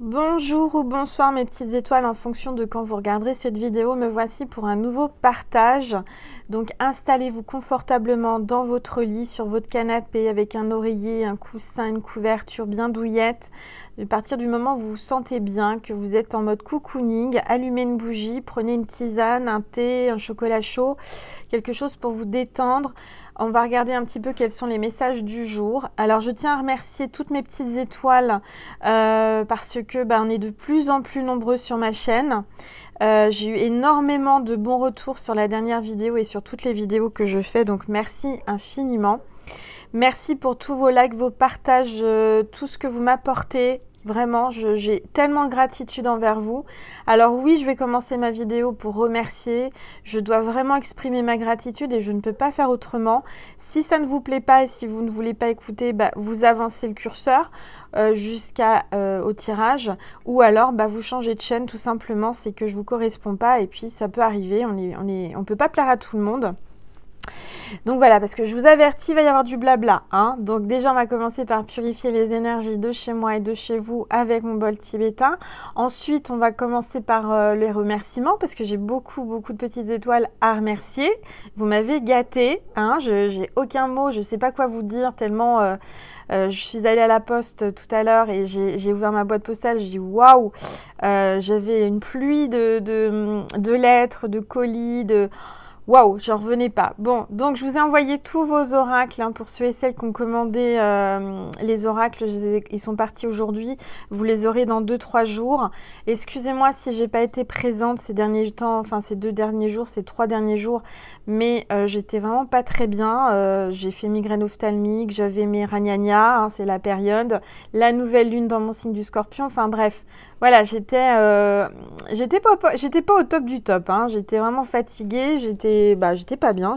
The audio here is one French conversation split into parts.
Bonjour ou bonsoir mes petites étoiles en fonction de quand vous regarderez cette vidéo. Me voici pour un nouveau partage. Donc installez-vous confortablement dans votre lit, sur votre canapé avec un oreiller, un coussin, une couverture bien douillette. À partir du moment où vous vous sentez bien, que vous êtes en mode cocooning, allumez une bougie, prenez une tisane, un thé, un chocolat chaud, quelque chose pour vous détendre. On va regarder un petit peu quels sont les messages du jour. Alors je tiens à remercier toutes mes petites étoiles parce que on est de plus en plus nombreux sur ma chaîne. J'ai eu énormément de bons retours sur la dernière vidéo et sur toutes les vidéos que je fais, donc merci infiniment. Merci pour tous vos likes, vos partages, tout ce que vous m'apportez. Vraiment, j'ai tellement de gratitude envers vous. Alors oui, je vais commencer ma vidéo pour remercier. Je dois vraiment exprimer ma gratitude et je ne peux pas faire autrement. Si ça ne vous plaît pas et si vous ne voulez pas écouter, vous avancez le curseur jusqu'au tirage. Ou alors, vous changez de chaîne tout simplement. C'est que je ne vous correspond pas et puis ça peut arriver. On ne peut pas plaire à tout le monde. Donc voilà, parce que je vous avertis, il va y avoir du blabla. Donc déjà, on va commencer par purifier les énergies de chez moi et de chez vous avec mon bol tibétain. Ensuite, on va commencer par les remerciements, parce que j'ai beaucoup de petites étoiles à remercier. Vous m'avez gâté, j'ai aucun mot, je ne sais pas quoi vous dire, tellement... je suis allée à la poste tout à l'heure et j'ai ouvert ma boîte postale, j'ai dit waouh, j'avais une pluie de lettres, de colis, waouh, j'en revenais pas. Bon, donc je vous ai envoyé tous vos oracles pour ceux et celles qui ont commandé les oracles. Ils sont partis aujourd'hui. Vous les aurez dans 2-3 jours. Excusez-moi si j'ai pas été présente ces derniers temps, enfin ces 2 derniers jours, ces 3 derniers jours, mais j'étais vraiment pas très bien. J'ai fait migraine ophtalmique, j'avais mes ragnagnas, c'est la période, la nouvelle lune dans mon signe du Scorpion. Enfin bref. Voilà, j'étais pas au top du top. J'étais vraiment fatiguée, j'étais pas bien,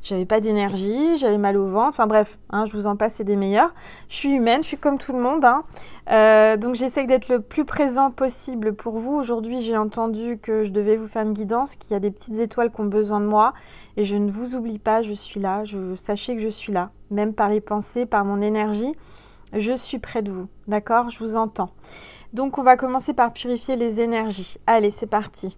j'avais pas d'énergie, j'avais mal au ventre. Enfin bref, je vous en passe, c'est des meilleurs. Je suis humaine, je suis comme tout le monde. Donc j'essaie d'être le plus présent possible pour vous. Aujourd'hui, j'ai entendu que je devais vous faire une guidance, qu'il y a des petites étoiles qui ont besoin de moi. Et je ne vous oublie pas, je suis là. Sachez que je suis là, même par les pensées, par mon énergie. Je suis près de vous, d'accord? Je vous entends. Donc on va commencer par purifier les énergies. Allez, c'est parti.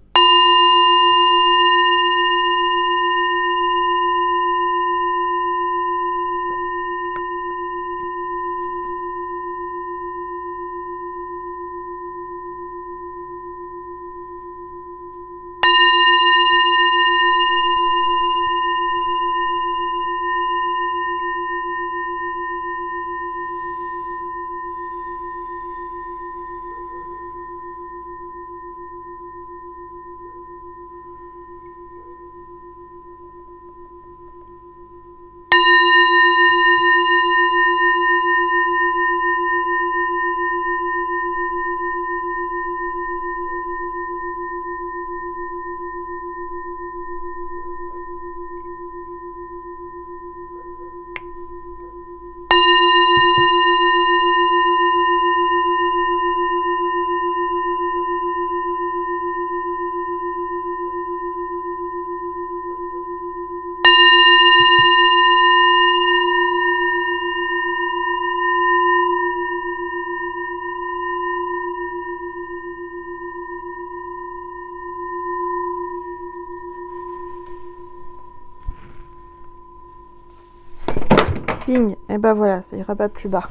Bing, et voilà, ça ira pas plus bas.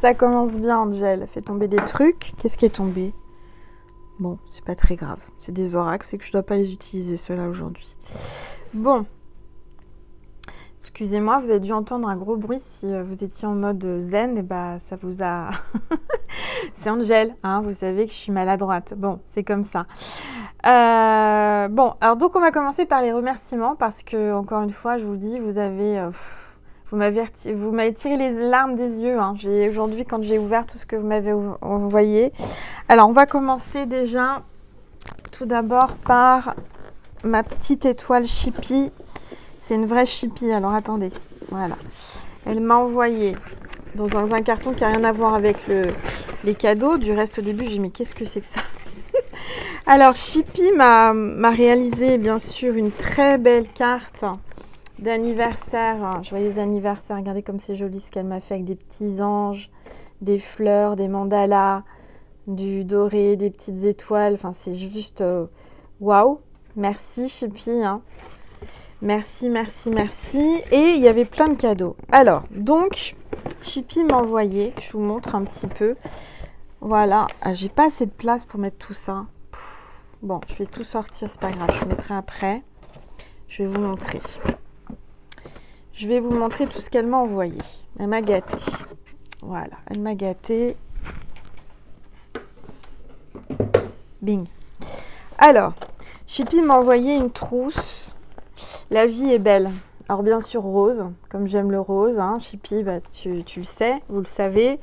Ça commence bien, Angel. Fait tomber des trucs. Qu'est-ce qui est tombé? Bon, c'est pas très grave. C'est des oracles, c'est que je dois pas les utiliser ceux-là aujourd'hui. Bon. Excusez-moi, vous avez dû entendre un gros bruit si vous étiez en mode zen, et ça vous a... C'est Angel, vous savez que je suis maladroite. Bon, c'est comme ça. Bon, alors donc on va commencer par les remerciements parce que, encore une fois, je vous le dis, vous avez... vous m'avez tiré les larmes des yeux. Aujourd'hui, quand j'ai ouvert tout ce que vous m'avez envoyé. Alors, on va commencer déjà tout d'abord par ma petite étoile Chippy. C'est une vraie Chippy. Alors, attendez. Voilà. Elle m'a envoyé dans un carton qui n'a rien à voir avec les cadeaux. Du reste, au début, j'ai dit, mais qu'est-ce que c'est que ça? Alors, Chippy m'a réalisé, bien sûr, une très belle carte d'anniversaire. Joyeux anniversaire. Regardez comme c'est joli ce qu'elle m'a fait avec des petits anges, des fleurs, des mandalas, du doré, des petites étoiles. Enfin, c'est juste waouh. Merci Chippy, hein. Merci, merci, merci. Et il y avait plein de cadeaux. Alors, donc, Chippy m'a envoyé, je vous montre un petit peu. Voilà, j'ai pas assez de place pour mettre tout ça. Bon, je vais tout sortir, c'est pas grave, je mettrai après. Je vais vous montrer. Je vais vous montrer tout ce qu'elle m'a envoyé. Elle m'a gâtée. Voilà, elle m'a gâtée. Bing. Alors, Chippy m'a envoyé une trousse. La vie est belle. Alors bien sûr rose, comme j'aime le rose. Hein. Chippy, bah, tu le sais, vous le savez.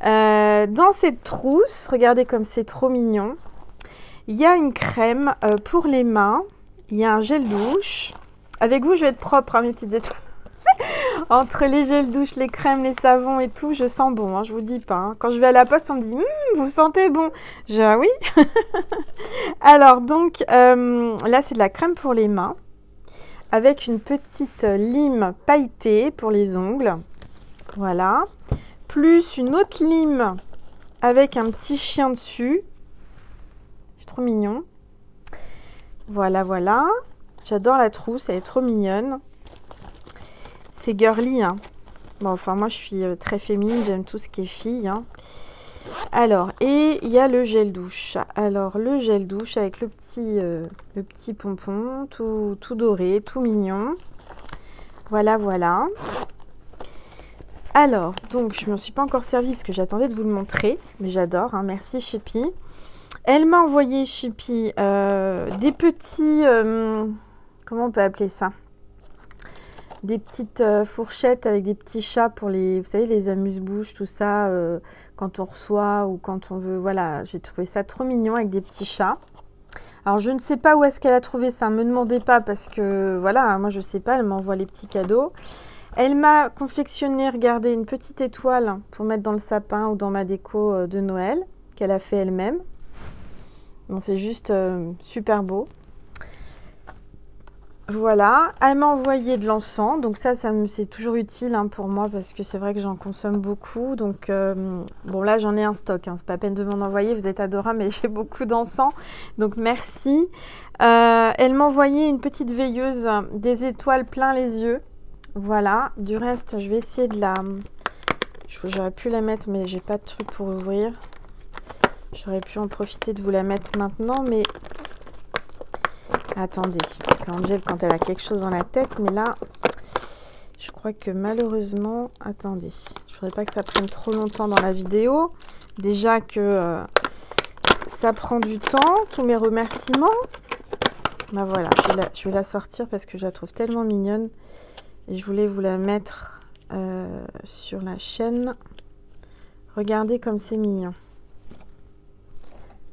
Dans cette trousse, regardez comme c'est trop mignon. Il y a une crème pour les mains. Il y a un gel douche. Avec vous, je vais être propre, hein, mes petites étoiles. Entre les gels douche, les crèmes, les savons et tout, je sens bon, hein, je vous dis pas. Hein. Quand je vais à la poste, on me dit vous sentez bon. Je dis ah oui. Alors donc là c'est de la crème pour les mains avec une petite lime pailletée pour les ongles. Voilà. Plus une autre lime avec un petit chien dessus. C'est trop mignon. Voilà, voilà. J'adore la trousse, elle est trop mignonne. C'est girly, hein. Bon, enfin, moi, je suis très féminine, j'aime tout ce qui est fille, hein. Alors, et il y a le gel douche. Alors, le gel douche avec le petit pompon, tout doré, tout mignon. Voilà, voilà. Alors, donc, je ne m'en suis pas encore servie parce que j'attendais de vous le montrer. Mais j'adore, hein. Merci, Chippy. Elle m'a envoyé, Chippy, des petits... comment on peut appeler ça? Des petites fourchettes avec des petits chats pour les, vous savez, les amuse-bouches, tout ça, quand on reçoit ou quand on veut. Voilà, j'ai trouvé ça trop mignon avec des petits chats. Alors, je ne sais pas où est-ce qu'elle a trouvé ça. Ne me demandez pas parce que, voilà, moi, je ne sais pas. Elle m'envoie les petits cadeaux. Elle m'a confectionné, regardez, une petite étoile pour mettre dans le sapin ou dans ma déco de Noël qu'elle a fait elle-même. Bon, c'est juste super beau. Voilà, elle m'a envoyé de l'encens, donc ça c'est toujours utile hein, pour moi parce que c'est vrai que j'en consomme beaucoup. Donc bon là j'en ai un stock, hein, c'est pas la peine de m'en envoyer, vous êtes adorables mais j'ai beaucoup d'encens, donc merci. Elle m'a envoyé une petite veilleuse, des étoiles plein les yeux. Voilà, du reste je vais essayer de la... J'aurais pu la mettre mais j'ai pas de truc pour ouvrir. J'aurais pu en profiter de vous la mettre maintenant mais... Attendez, parce qu'Angèle, quand elle a quelque chose dans la tête, mais là, je crois que malheureusement... Attendez, je ne voudrais pas que ça prenne trop longtemps dans la vidéo. Déjà que ça prend du temps, tous mes remerciements. Ben voilà, je vais la sortir parce que je la trouve tellement mignonne. Et je voulais vous la mettre sur la chaîne. Regardez comme c'est mignon.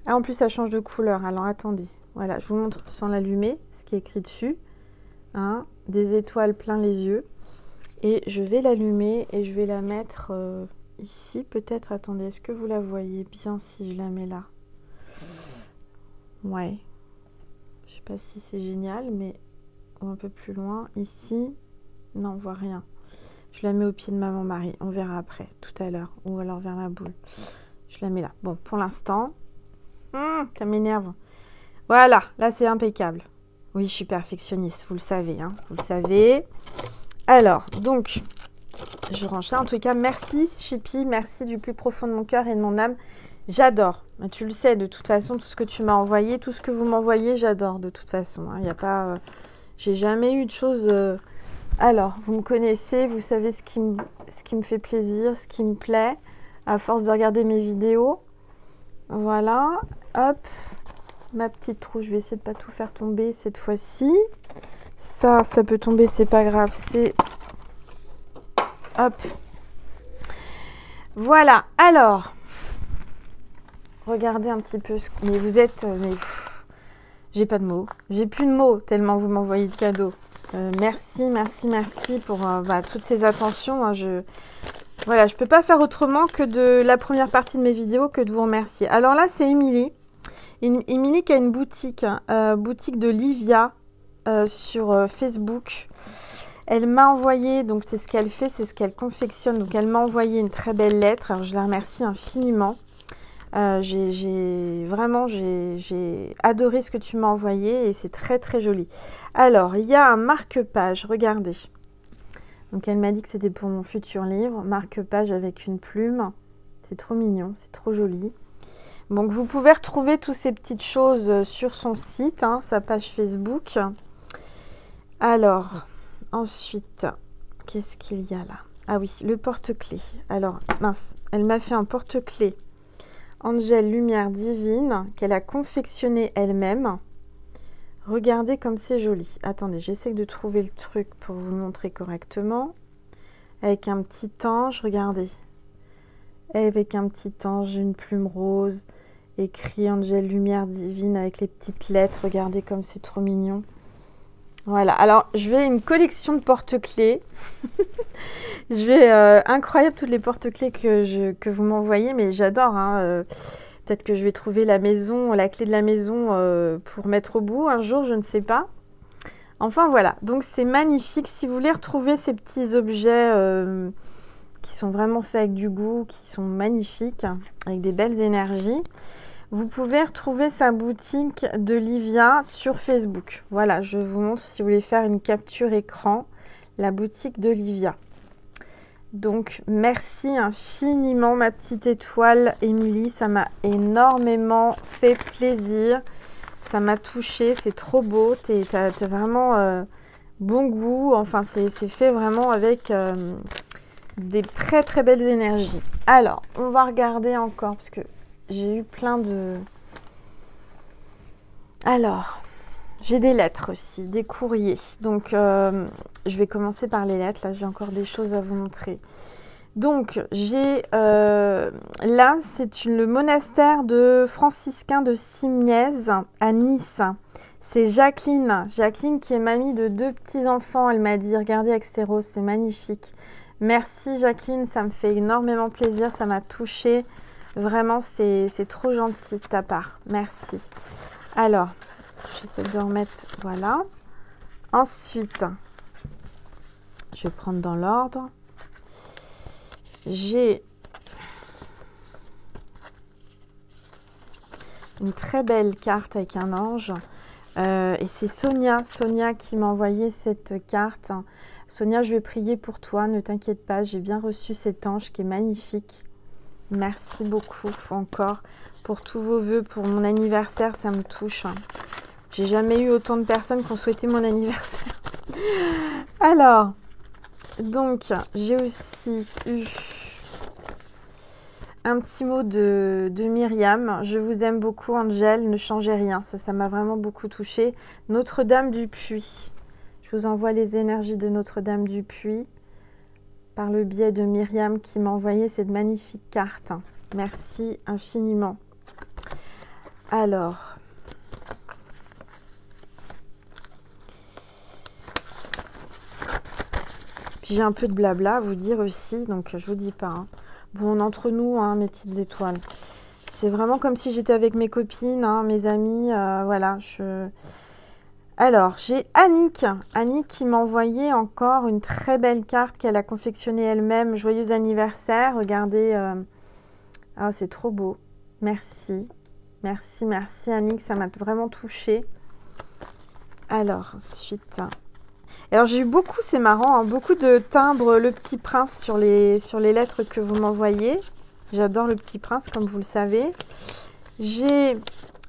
Ah, en plus, ça change de couleur. Alors, attendez. Voilà, je vous montre sans l'allumer, ce qui est écrit dessus. Hein, des étoiles plein les yeux. Et je vais l'allumer et je vais la mettre ici. Peut-être, attendez, est-ce que vous la voyez bien si je la mets là? Ouais. Je sais pas si c'est génial, mais un peu plus loin. Ici, non, on voit rien. Je la mets au pied de Maman Marie. On verra après, tout à l'heure. Ou alors vers la boule. Je la mets là. Bon, pour l'instant, ça m'énerve. Voilà, là c'est impeccable. Oui, je suis perfectionniste, vous le savez, hein, vous le savez. Alors, donc, je range ça. En tout cas, merci Chippy, merci du plus profond de mon cœur et de mon âme. J'adore. Tu le sais, de toute façon, tout ce que tu m'as envoyé, tout ce que vous m'envoyez, j'adore de toute façon. Il n'y a pas... j'ai jamais eu de choses... Alors, vous me connaissez, vous savez ce qui me fait plaisir, ce qui me plaît, à force de regarder mes vidéos. Voilà, hop. Ma petite trousse, je vais essayer de pas tout faire tomber cette fois-ci. Ça peut tomber, c'est pas grave. C'est... Hop. Voilà, alors. Regardez un petit peu. Mais vous êtes... Mais... J'ai pas de mots. J'ai plus de mots tellement vous m'envoyez de cadeaux. Merci, merci, merci pour toutes ces attentions. Hein, voilà, je peux pas faire autrement que de la première partie de mes vidéos que de vous remercier. Alors là, c'est Émilie. Émilie qui a une boutique, boutique de Livia sur Facebook. Elle m'a envoyé, donc c'est ce qu'elle fait, c'est ce qu'elle confectionne. Donc elle m'a envoyé une très belle lettre. Alors je la remercie infiniment. J'ai adoré ce que tu m'as envoyé et c'est très très joli. Alors, il y a un marque-page, regardez. Donc, elle m'a dit que c'était pour mon futur livre. Marque-page avec une plume. C'est trop mignon, c'est trop joli. Donc, vous pouvez retrouver toutes ces petites choses sur son site, hein, sa page Facebook. Alors, ensuite, qu'est-ce qu'il y a là? Ah oui, le porte-clés. Alors, mince, elle m'a fait un porte-clés Angel Lumière Divine qu'elle a confectionné elle-même. Regardez comme c'est joli. Attendez, j'essaie de trouver le truc pour vous le montrer correctement. Avec un petit ange, regardez. Avec un petit ange, une plume rose, écrit Angel Lumière Divine avec les petites lettres. Regardez comme c'est trop mignon. Voilà, alors je vais une collection de porte-clés. Je vais incroyable toutes les porte-clés que vous m'envoyez, mais j'adore. Hein, peut-être que je vais trouver la maison, la clé de la maison pour mettre au bout un jour, je ne sais pas. Enfin voilà, donc c'est magnifique. Si vous voulez retrouver ces petits objets qui sont vraiment faits avec du goût, qui sont magnifiques, avec des belles énergies, vous pouvez retrouver sa boutique de Livia sur Facebook. Voilà, je vous montre si vous voulez faire une capture écran, la boutique de Livia. Donc, merci infiniment, ma petite étoile, Émilie. Ça m'a énormément fait plaisir. Ça m'a touchée. C'est trop beau. T'as vraiment bon goût. Enfin, c'est fait vraiment avec des très, très belles énergies. Alors, on va regarder encore parce que j'ai eu plein de... Alors, j'ai des lettres aussi, des courriers. Donc, je vais commencer par les lettres. Là, j'ai encore des choses à vous montrer. Donc, j'ai... là, c'est le monastère de franciscains de Simiez à Nice. C'est Jacqueline. Jacqueline qui est mamie de 2 petits-enfants. Elle m'a dit, regardez avec ces roses, c'est magnifique. Merci Jacqueline, ça me fait énormément plaisir. Ça m'a touchée. Vraiment, c'est trop gentil de ta part. Merci. Alors, j'essaie de remettre... Voilà. Ensuite, je vais prendre dans l'ordre. J'ai une très belle carte avec un ange. Et c'est Sonia qui m'a envoyé cette carte. Sonia, je vais prier pour toi. Ne t'inquiète pas, j'ai bien reçu cet ange qui est magnifique. Merci beaucoup encore pour tous vos vœux pour mon anniversaire, ça me touche. J'ai jamais eu autant de personnes qui ont souhaité mon anniversaire. Alors, donc, j'ai aussi eu un petit mot de Myriam. Je vous aime beaucoup, Angel, ne changez rien. Ça m'a vraiment beaucoup touchée. Notre-Dame du Puy. Je vous envoie les énergies de Notre-Dame du Puy par le biais de Myriam qui m'a envoyé cette magnifique carte. Merci infiniment. Alors, puis j'ai un peu de blabla à vous dire aussi, donc je vous dis pas. Hein. Bon, entre nous, hein, mes petites étoiles. C'est vraiment comme si j'étais avec mes copines, hein, mes amis. Voilà, Alors, j'ai Annick qui m'a envoyé encore une très belle carte qu'elle a confectionnée elle-même. Joyeux anniversaire, regardez. Ah, c'est trop beau. Merci. Merci, merci Annick, ça m'a vraiment touchée. Alors, ensuite... Alors, j'ai eu beaucoup, c'est marrant, hein, beaucoup de timbres Le Petit Prince sur les lettres que vous m'envoyez. J'adore Le Petit Prince, comme vous le savez. J'ai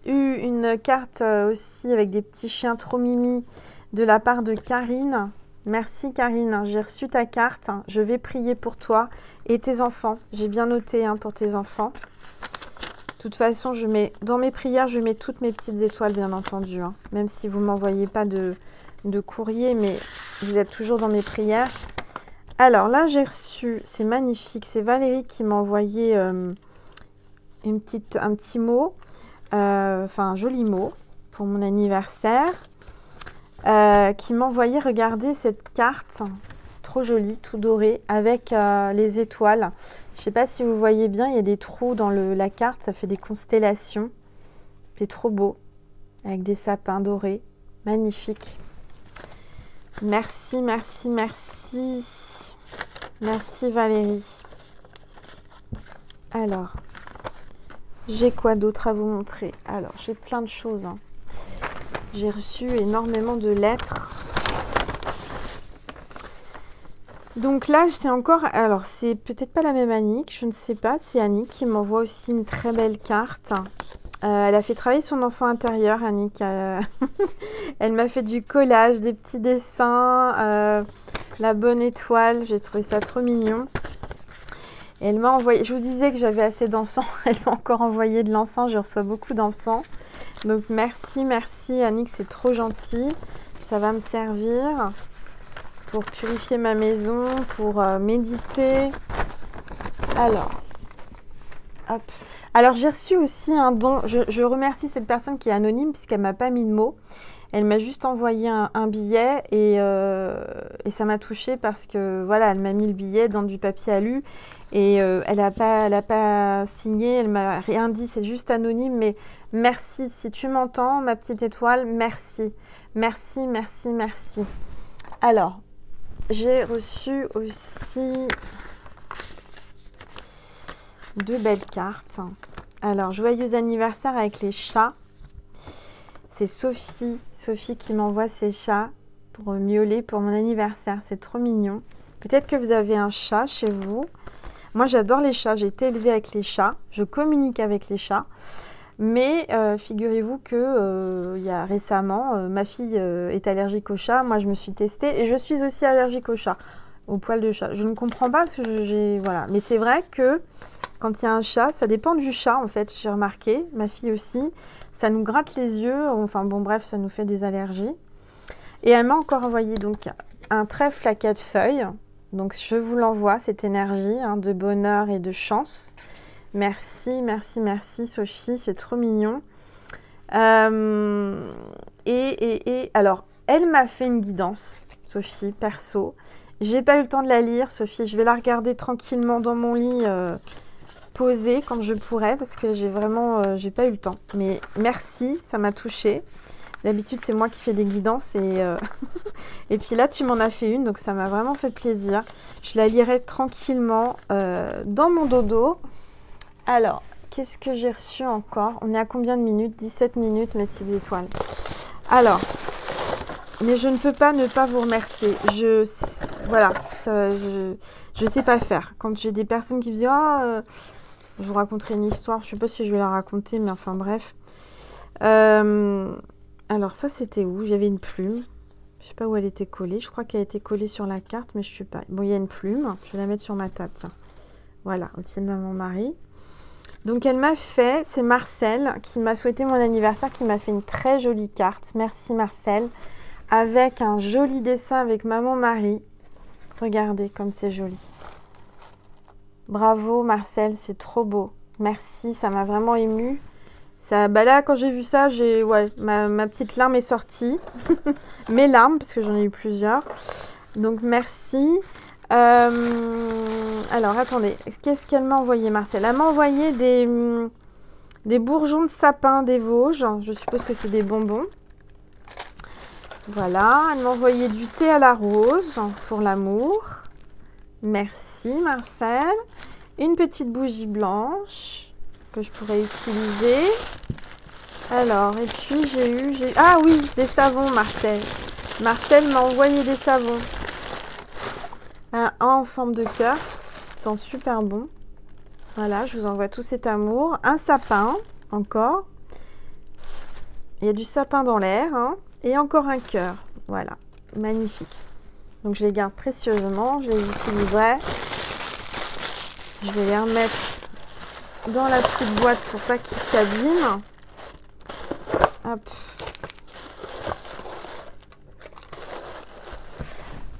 eu une carte aussi avec des petits chiens trop mimi de la part de Karine. Merci Karine, j'ai reçu ta carte. Je vais prier pour toi et tes enfants. J'ai bien noté hein, pour tes enfants. De toute façon, dans mes prières, je mets toutes mes petites étoiles, bien entendu. Hein, même si vous ne m'envoyez pas de courrier, mais vous êtes toujours dans mes prières. Alors là, j'ai reçu, c'est magnifique, c'est Valérie qui m'a envoyé un petit mot. Enfin un joli mot pour mon anniversaire qui m'envoyait regarder cette carte trop jolie, tout doré avec les étoiles. Je sais pas si vous voyez bien, il y a des trous dans la carte, ça fait des constellations, c'est trop beau avec des sapins dorés, magnifique. Merci, merci, merci, merci Valérie. Alors J'ai quoi d'autre à vous montrer? Alors, j'ai plein de choses, hein. J'ai reçu énormément de lettres. Donc là, c'est encore... Alors, c'est peut-être pas la même Annick, je ne sais pas. C'est Annick qui m'envoie aussi une très belle carte. Elle a fait travailler son enfant intérieur, Annick. Elle m'a fait du collage, des petits dessins, la bonne étoile. J'ai trouvé ça trop mignon. Et elle m'a envoyé... Je vous disais que j'avais assez d'encens. Elle m'a encore envoyé de l'encens. Je reçois beaucoup d'encens. Donc, merci, merci Annick, c'est trop gentil. Ça va me servir pour purifier ma maison, pour méditer. Alors, hop. Alors, j'ai reçu aussi un don. Je remercie cette personne qui est anonyme puisqu'elle ne m'a pas mis de mots. Elle m'a juste envoyé un billet et ça m'a touchée parce que, voilà, elle m'a mis le billet dans du papier alu et elle n'a pas signé, elle m'a rien dit, c'est juste anonyme. Mais merci, si tu m'entends, ma petite étoile, merci. Merci, merci, merci. Alors, j'ai reçu aussi 2 belles cartes. Alors, joyeux anniversaire avec les chats. C'est Sophie qui m'envoie ses chats pour miauler pour mon anniversaire. C'est trop mignon. Peut-être que vous avez un chat chez vous. Moi, j'adore les chats. J'ai été élevée avec les chats. Je communique avec les chats. Mais figurez-vous que il y a récemment, ma fille est allergique aux chats. Moi, je me suis testée et je suis aussi allergique aux chats, aux poils de chat. Je ne comprends pas parce que j'ai... Voilà. Mais c'est vrai que quand il y a un chat, ça dépend du chat en fait. J'ai remarqué, ma fille aussi. Ça nous gratte les yeux. Enfin bon, bref, ça nous fait des allergies. Et elle m'a encore envoyé donc un trèfle à 4 feuilles. Donc, je vous l'envoie, cette énergie de bonheur et de chance. Merci, merci, merci Sophie, c'est trop mignon. Alors, elle m'a fait une guidance, Sophie, perso. J'ai pas eu le temps de la lire, Sophie. Je vais la regarder tranquillement dans mon lit, posée quand je pourrai, parce que j'ai pas eu le temps. Mais merci, ça m'a touchée. D'habitude, c'est moi qui fais des guidances et puis là, tu m'en as fait une, donc ça m'a vraiment fait plaisir. Je la lirai tranquillement dans mon dodo. Alors, qu'est-ce que j'ai reçu encore? On est à combien de minutes? 17 minutes, mes petites étoiles. Alors, mais je ne peux pas ne pas vous remercier. Voilà, je sais pas faire. Quand j'ai des personnes qui me disent « Ah, je vous raconterai une histoire. » Je ne sais pas si je vais la raconter, mais enfin bref. Alors ça, c'était où? J'avais une plume. Je ne sais pas où elle était collée. Je crois qu'elle a été collée sur la carte, mais je ne sais pas. Bon, il y a une plume. Je vais la mettre sur ma table, tiens. Voilà, au-dessus de mon mari. Donc, elle m'a fait, c'est Marcel qui m'a souhaité mon anniversaire, qui m'a fait une très jolie carte. Merci Marcel. Avec un joli dessin avec maman Marie. Regardez comme c'est joli. Bravo Marcel, c'est trop beau. Merci, ça m'a vraiment émue. Ça, bah là, quand j'ai vu ça, ma petite larme est sortie. Mes larmes, parce que j'en ai eu plusieurs. Donc, merci. Alors, attendez. Qu'est-ce qu'elle m'a envoyé, Marcel? Elle m'a envoyé des bourgeons de sapin des Vosges. Je suppose que c'est des bonbons. Voilà. Elle m'a envoyé du thé à la rose pour l'amour. Merci, Marcel. Une petite bougie blanche que je pourrais utiliser. Alors, et puis j'ai... Ah oui, des savons, Marcel. Marcel m'a envoyé des savons. Un en forme de cœur. Ils sont super bons. Voilà, je vous envoie tout cet amour. Un sapin, encore. Il y a du sapin dans l'air. Et encore un cœur. Voilà, magnifique. Donc, je les garde précieusement. Je les utiliserai. Je vais les remettre dans la petite boîte pour pas qu'ils s'abîment. Hop.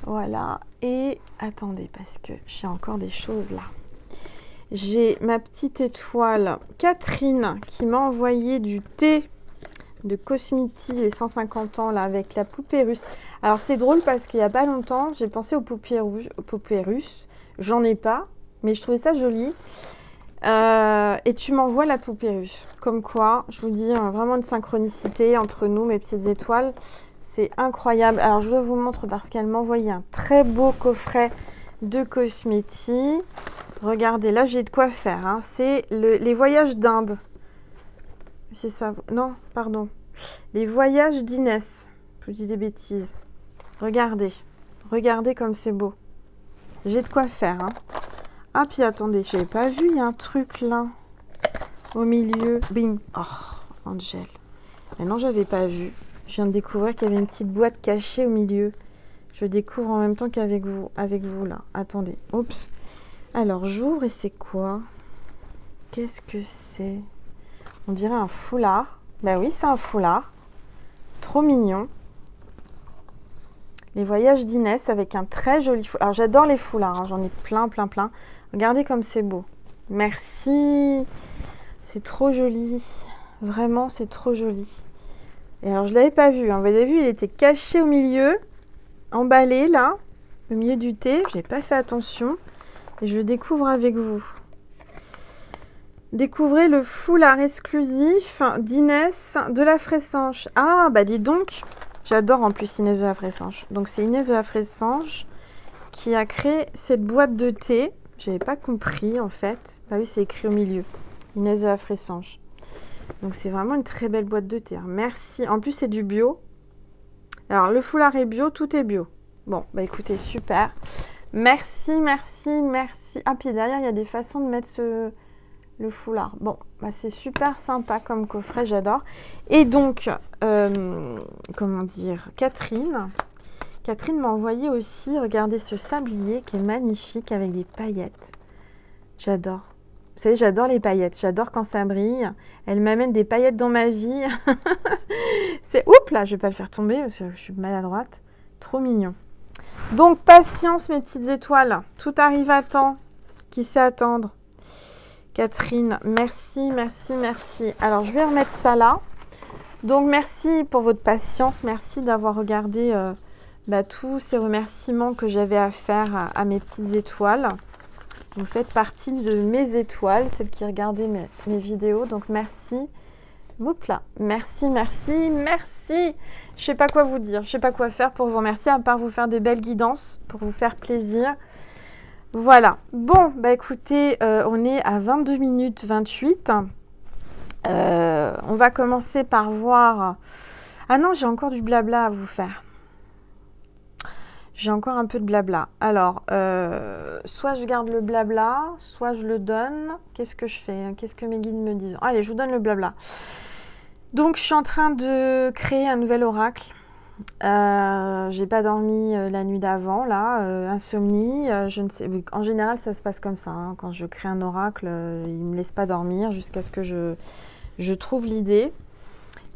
Voilà. Et attendez, parce que j'ai encore des choses là. J'ai ma petite étoile Catherine qui m'a envoyé du thé de Cosmiti, les 150 ans là, avec la poupée russe. Alors c'est drôle parce qu'il n'y a pas longtemps, j'ai pensé aux poupées russes. J'en ai pas, mais je trouvais ça joli. Et tu m'envoies la poupée russe. Comme quoi, je vous dis, vraiment une synchronicité entre nous, mes petites étoiles. C'est incroyable. Alors, je vous montre parce qu'elle m'a envoyé un très beau coffret de Cosmeti. Regardez, là, j'ai de quoi faire. C'est les voyages d'Inde. C'est ça. Non, pardon. Les voyages d'Inès. Je dis des bêtises. Regardez. Regardez comme c'est beau. J'ai de quoi faire. Hein. Ah, puis attendez, j'avais pas vu, il y a un truc là. Au milieu. Bing. Oh, Angel. Mais non, j'avais pas vu. Je viens de découvrir qu'il y avait une petite boîte cachée au milieu. Je découvre en même temps qu'avec vous. Avec vous là. Attendez. Oups. Alors, j'ouvre et c'est quoi? Qu'est-ce que c'est? On dirait un foulard. Ben oui, c'est un foulard. Trop mignon. Les voyages d'Inès avec un très joli foulard. Alors, j'adore les foulards. Hein. J'en ai plein, plein, plein. Regardez comme c'est beau. Merci. C'est trop joli. Vraiment, c'est trop joli. Et alors, je ne l'avais pas vu. Hein. Vous avez vu, il était caché au milieu. Emballé, là. Au milieu du thé. Je n'ai pas fait attention. Et je le découvre avec vous. Découvrez le foulard exclusif d'Inès de la Fressange. Ah, bah dis donc. J'adore en plus Inès de la Fressange. Donc, c'est Inès de la Fressange qui a créé cette boîte de thé. J'avais pas compris en fait. Bah oui, c'est écrit au milieu. Inès de la Fressange. Donc c'est vraiment une très belle boîte de thé. Merci. En plus, c'est du bio. Alors, le foulard est bio, tout est bio. Bon, bah écoutez, super. Merci, merci, merci. Ah, puis derrière, il y a des façons de mettre le foulard. Bon, bah c'est super sympa comme coffret, j'adore. Et donc, comment dire, Catherine m'a envoyé aussi, regardez ce sablier qui est magnifique avec des paillettes. J'adore. Vous savez, j'adore les paillettes. J'adore quand ça brille. Elle m'amène des paillettes dans ma vie. C'est oups là, je vais pas le faire tomber parce que je suis maladroite. Trop mignon. Donc, patience mes petites étoiles. Tout arrive à temps. Qui sait attendre? Catherine, merci, merci, merci. Alors, je vais remettre ça là. Donc, merci pour votre patience. Merci d'avoir regardé tous ces remerciements que j'avais à faire à mes petites étoiles. Vous faites partie de mes étoiles, celles qui regardaient mes vidéos. Donc, merci. Hop là. Merci, merci, merci. Je sais pas quoi vous dire. Je sais pas quoi faire pour vous remercier, à part vous faire des belles guidances pour vous faire plaisir. Voilà. Bon, bah écoutez, on est à 22 minutes 28. On va commencer par voir... Ah non, j'ai encore du blabla à vous faire. J'ai encore un peu de blabla. Alors, soit je garde le blabla, soit je le donne. Qu'est-ce que je fais? Qu'est-ce que mes guides me disent? Allez, je vous donne le blabla. Donc, je suis en train de créer un nouvel oracle. J'ai pas dormi la nuit d'avant, là. Insomnie. Je ne sais. En général, ça se passe comme ça. Hein. Quand je crée un oracle, il me laisse pas dormir jusqu'à ce que je trouve l'idée.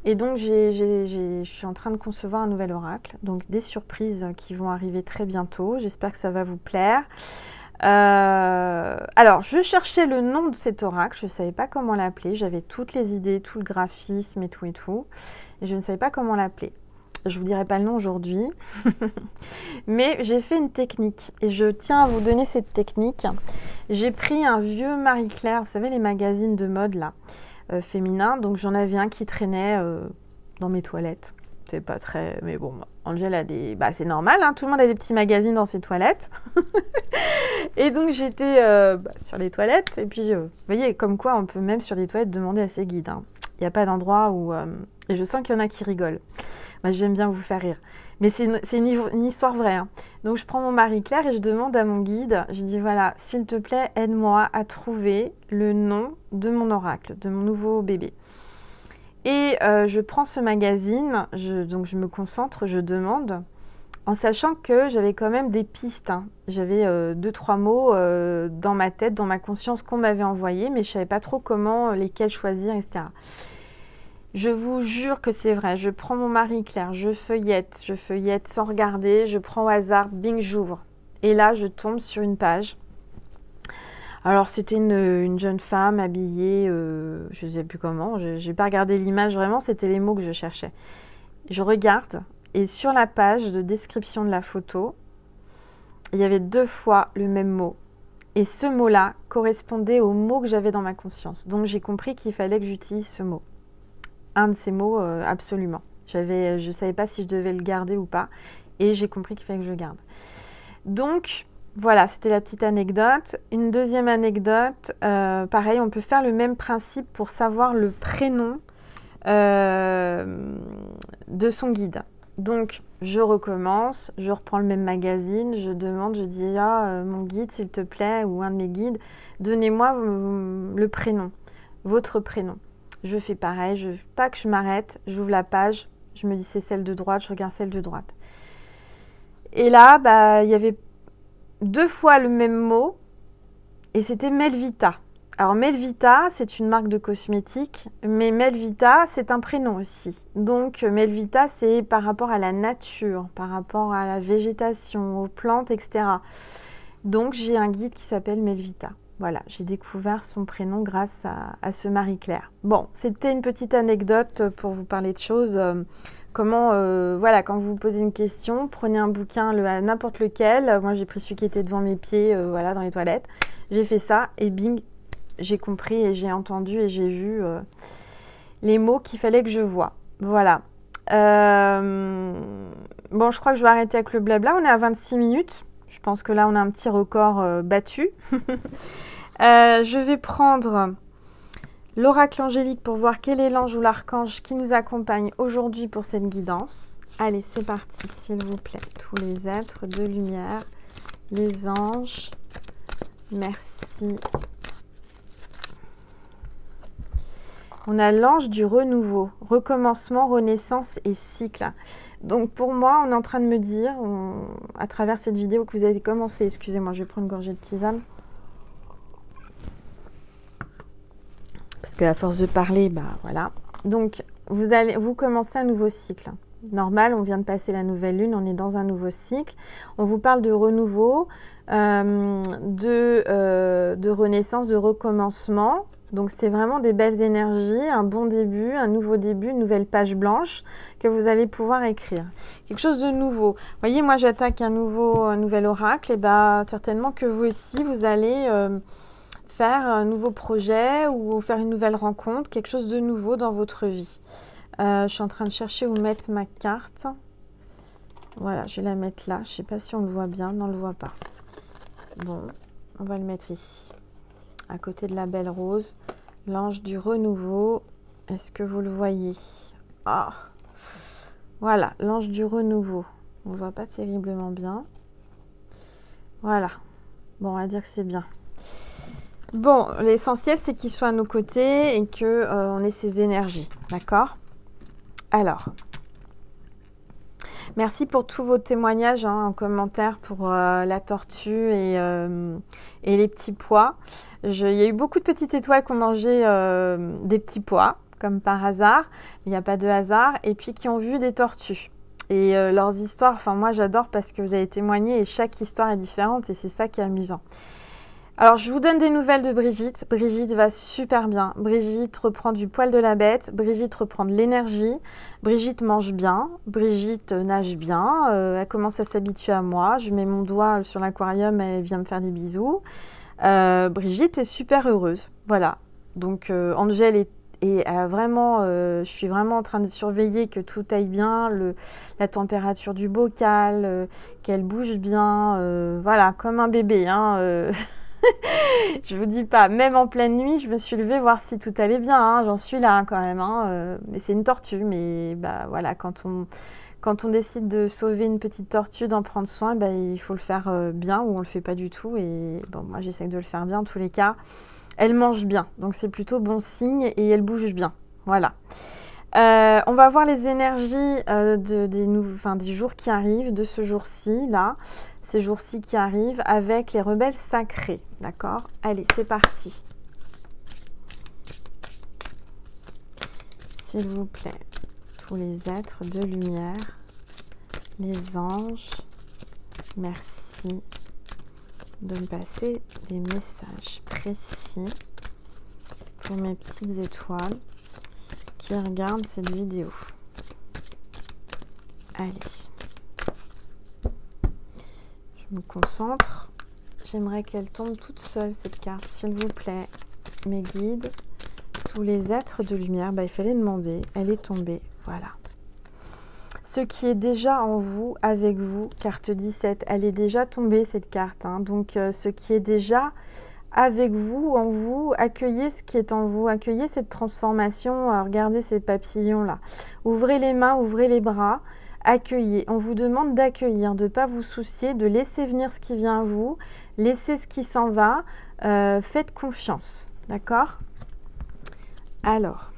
Et donc, je suis en train de concevoir un nouvel oracle. Donc, des surprises qui vont arriver très bientôt. J'espère que ça va vous plaire. Alors, je cherchais le nom de cet oracle. Je ne savais pas comment l'appeler. J'avais toutes les idées, tout le graphisme et tout et tout. Et je ne savais pas comment l'appeler. Je ne vous dirai pas le nom aujourd'hui. Mais j'ai fait une technique. Et je tiens à vous donner cette technique. J'ai pris un vieux Marie-Claire. Vous savez, les magazines de mode, là. Féminin, donc j'en avais un qui traînait dans mes toilettes. C'est pas très... Mais bon, Angel a des... Bah, c'est normal, hein, tout le monde a des petits magazines dans ses toilettes. Et donc, j'étais sur les toilettes. Et puis, vous voyez, comme quoi, on peut même sur les toilettes demander à ses guides. Hein. Il n'y a pas d'endroit où... Et je sens qu'il y en a qui rigolent. Moi, j'aime bien vous faire rire. Mais c'est une histoire vraie. Hein. Donc, je prends mon Marie-Claire et je demande à mon guide, je dis, voilà, s'il te plaît, aide-moi à trouver le nom de mon oracle, de mon nouveau bébé. Et je prends ce magazine, donc je me concentre, je demande, en sachant que j'avais quand même des pistes. Hein. J'avais 2-3 mots dans ma tête, dans ma conscience qu'on m'avait envoyé, mais je ne savais pas trop comment, lesquels choisir, etc. Je vous jure que c'est vrai, je prends mon Marie-Claire, je feuillette sans regarder, je prends au hasard, bing, j'ouvre. Et là, je tombe sur une page. Alors, c'était une jeune femme habillée, je ne sais plus comment, je n'ai pas regardé l'image vraiment, c'était les mots que je cherchais. Je regarde, et sur la page de description de la photo, il y avait 2 fois le même mot. Et ce mot-là correspondait au mot que j'avais dans ma conscience. Donc, j'ai compris qu'il fallait que j'utilise ce mot. Un de ces mots, absolument. Je ne savais pas si je devais le garder ou pas. Et j'ai compris qu'il fallait que je le garde. Donc, voilà, c'était la petite anecdote. Une deuxième anecdote, pareil, on peut faire le même principe pour savoir le prénom de son guide. Donc, je recommence, je reprends le même magazine, je demande, je dis, ah, mon guide, s'il te plaît, ou un de mes guides, donnez-moi le prénom, votre prénom. Je fais pareil, tac, je m'arrête, j'ouvre la page, je me dis, c'est celle de droite, je regarde celle de droite. Et là, bah, il y avait 2 fois le même mot, et c'était Melvita. Alors Melvita, c'est une marque de cosmétiques, mais Melvita, c'est un prénom aussi. Donc Melvita, c'est par rapport à la nature, par rapport à la végétation, aux plantes, etc. Donc j'ai un guide qui s'appelle Melvita. Voilà, j'ai découvert son prénom grâce à ce Marie-Claire. Bon, c'était une petite anecdote pour vous parler de choses. Comment, voilà, quand vous vous posez une question, prenez un bouquin, n'importe lequel. Moi, j'ai pris celui qui était devant mes pieds, voilà, dans les toilettes. J'ai fait ça et bing, j'ai compris et j'ai entendu et j'ai vu les mots qu'il fallait que je voie. Voilà. Bon, je crois que je vais arrêter avec le blabla. On est à 26 minutes. Je pense que là, on a un petit record battu. Je vais prendre l'oracle angélique pour voir quel est l'ange ou l'archange qui nous accompagne aujourd'hui pour cette guidance. Allez, c'est parti, s'il vous plaît. Tous les êtres de lumière, les anges, merci. On a l'ange du renouveau, recommencement, renaissance et cycle. Donc pour moi, on est en train de me dire, à travers cette vidéo que vous avez commencé, excusez-moi, je vais prendre une gorgée de tisane. Parce qu'à force de parler, bah voilà. Donc vous commencez un nouveau cycle. Normal, on vient de passer la nouvelle lune, on est dans un nouveau cycle. On vous parle de renouveau, de renaissance, de recommencement. Donc c'est vraiment des belles énergies, un bon début, un nouveau début, une nouvelle page blanche que vous allez pouvoir écrire. Quelque chose de nouveau. Vous voyez, moi j'attaque un nouvel oracle, et bien certainement que vous aussi, vous allez faire un nouveau projet ou faire une nouvelle rencontre, quelque chose de nouveau dans votre vie. Je suis en train de chercher où mettre ma carte. Voilà, je vais la mettre là. Je ne sais pas si on le voit bien. Non, on ne le voit pas. Bon, on va le mettre ici. À côté de la belle rose. L'ange du renouveau. Est-ce que vous le voyez? Ah, voilà, l'ange du renouveau. On ne le voit pas terriblement bien. Voilà. Bon, on va dire que c'est bien. Bon, l'essentiel, c'est qu'il soit à nos côtés et qu'on ait ses énergies. D'accord? Alors, merci pour tous vos témoignages en commentaire pour la tortue et les petits pois. Il y a eu beaucoup de petites étoiles qui ont mangé des petits pois, comme par hasard. Il n'y a pas de hasard. Et puis qui ont vu des tortues. Et leurs histoires, enfin moi j'adore parce que vous avez témoigné et chaque histoire est différente et c'est ça qui est amusant. Alors, je vous donne des nouvelles de Brigitte. Brigitte va super bien. Brigitte reprend du poil de la bête. Brigitte reprend de l'énergie. Brigitte mange bien. Brigitte nage bien. Elle commence à s'habituer à moi. Je mets mon doigt sur l'aquarium, elle vient me faire des bisous. Brigitte est super heureuse. Voilà. Donc, Angèle est vraiment, je suis vraiment en train de surveiller que tout aille bien, la température du bocal, qu'elle bouge bien. Voilà, comme un bébé, hein. Je vous dis pas, même en pleine nuit, je me suis levée voir si tout allait bien. Hein, j'en suis là quand même. Hein, mais c'est une tortue. Mais bah voilà, quand on décide de sauver une petite tortue, d'en prendre soin, bah, il faut le faire bien ou on le fait pas du tout. Et bon, moi j'essaie de le faire bien en tous les cas. Elle mange bien, donc c'est plutôt bon signe et elle bouge bien. Voilà. On va voir les énergies des jours qui arrivent, de ce jour-ci là. Ces jours-ci qui arrivent avec les rebelles sacrés. D'accord? Allez, c'est parti. S'il vous plaît, tous les êtres de lumière, les anges, merci de me passer des messages précis pour mes petites étoiles qui regardent cette vidéo. Allez. Je me concentre. J'aimerais qu'elle tombe toute seule, cette carte, s'il vous plaît. Mes guides, tous les êtres de lumière, bah, il fallait demander. Elle est tombée, voilà. Ce qui est déjà en vous, avec vous, carte 17, elle est déjà tombée, cette carte. Hein. Donc, ce qui est déjà avec vous, en vous. Accueillez ce qui est en vous, accueillez cette transformation. Regardez ces papillons-là. Ouvrez les mains, ouvrez les bras, accueillez. On vous demande d'accueillir, de ne pas vous soucier, de laisser venir ce qui vient à vous, laissez ce qui s'en va. Faites confiance, d'accord? Alors,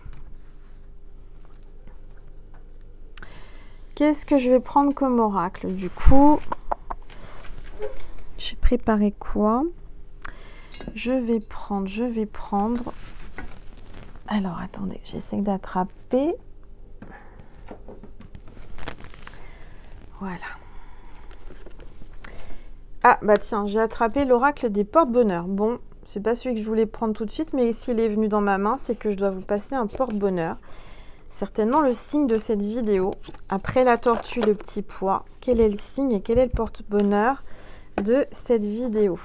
qu'est-ce que je vais prendre comme oracle? Du coup, j'ai préparé quoi? Je vais prendre. Alors, attendez, j'essaie d'attraper. Voilà. Ah, bah tiens, j'ai attrapé l'oracle des porte-bonheur. Bon, c'est pas celui que je voulais prendre tout de suite, mais s'il est venu dans ma main, c'est que je dois vous passer un porte-bonheur. Certainement le signe de cette vidéo. Après la tortue, le petit pois. Quel est le signe et quel est le porte-bonheur de cette vidéo?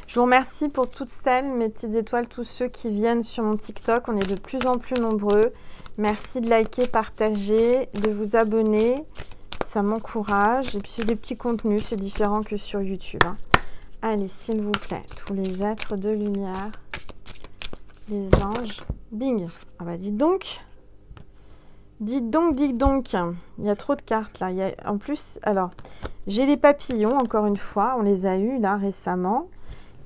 Je vous remercie pour toutes celles, mes petites étoiles, tous ceux qui viennent sur mon TikTok. On est de plus en plus nombreux. Merci de liker, partager, de vous abonner. Ça m'encourage. Et puis c'est des petits contenus, c'est différent que sur YouTube. Hein. Allez, s'il vous plaît, tous les êtres de lumière, les anges. Bing. Ah bah dites donc. Dites donc, dites donc. Il y a trop de cartes là. En plus, alors, j'ai les papillons, encore une fois. On les a eus là récemment.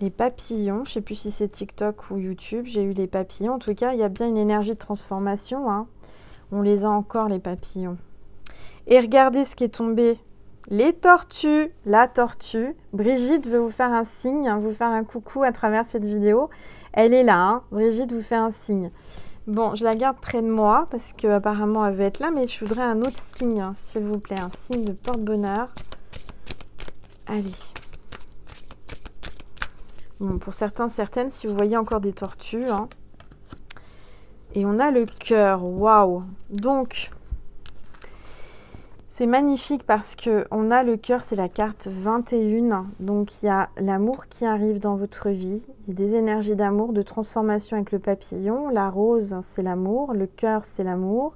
Les papillons, je ne sais plus si c'est TikTok ou YouTube, j'ai eu les papillons. En tout cas, il y a bien une énergie de transformation. Hein. On les a encore, les papillons. Et regardez ce qui est tombé. Les tortues, la tortue. Brigitte veut vous faire un signe, hein, vous faire un coucou à travers cette vidéo. Elle est là, hein. Brigitte vous fait un signe. Bon, je la garde près de moi parce qu'apparemment elle va être là, mais je voudrais un autre signe, hein, s'il vous plaît. Un signe de porte-bonheur. Allez. Bon, pour certains, certaines, si vous voyez encore des tortues. Hein. Et on a le cœur. Waouh! Donc, c'est magnifique parce qu'on a le cœur, c'est la carte 21. Donc, il y a l'amour qui arrive dans votre vie. Il y a des énergies d'amour, de transformation avec le papillon. La rose, c'est l'amour. Le cœur, c'est l'amour.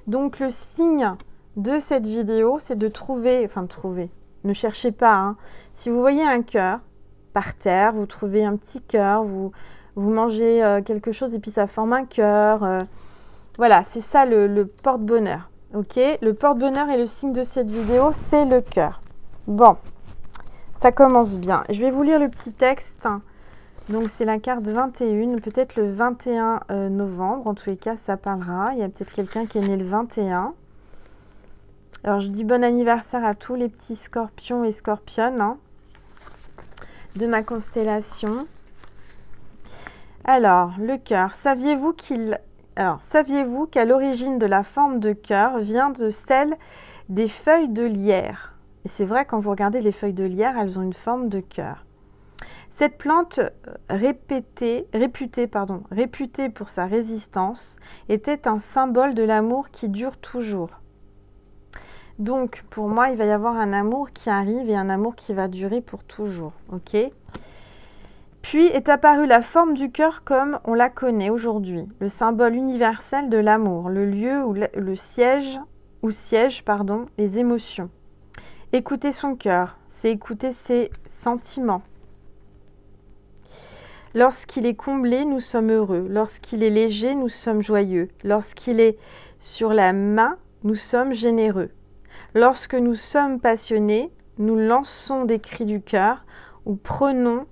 Donc, le signe de cette vidéo, c'est de trouver... Enfin, de trouver. Ne cherchez pas. Hein. Si vous voyez un cœur, par terre, vous trouvez un petit cœur, vous mangez quelque chose et puis ça forme un cœur. Voilà, c'est ça le porte-bonheur. Ok, le porte-bonheur et le signe de cette vidéo, c'est le cœur. Bon, ça commence bien. Je vais vous lire le petit texte. Donc, c'est la carte 21, peut-être le 21 novembre. En tous les cas, ça parlera. Il y a peut-être quelqu'un qui est né le 21. Alors, je dis bon anniversaire à tous les petits scorpions et scorpionnes. Hein, de ma constellation. Alors, le cœur. Saviez-vous qu'à l'origine de la forme de cœur vient de celle des feuilles de lierre? Et c'est vrai, quand vous regardez les feuilles de lierre, elles ont une forme de cœur. Cette plante réputée pour sa résistance était un symbole de l'amour qui dure toujours. Donc, pour moi, il va y avoir un amour qui arrive et un amour qui va durer pour toujours. Ok ? Puis est apparue la forme du cœur comme on la connaît aujourd'hui, le symbole universel de l'amour, le lieu où siègent les émotions. Écouter son cœur, c'est écouter ses sentiments. Lorsqu'il est comblé, nous sommes heureux. Lorsqu'il est léger, nous sommes joyeux. Lorsqu'il est sur la main, nous sommes généreux. Lorsque nous sommes passionnés, nous lançons des cris du cœur ou prenons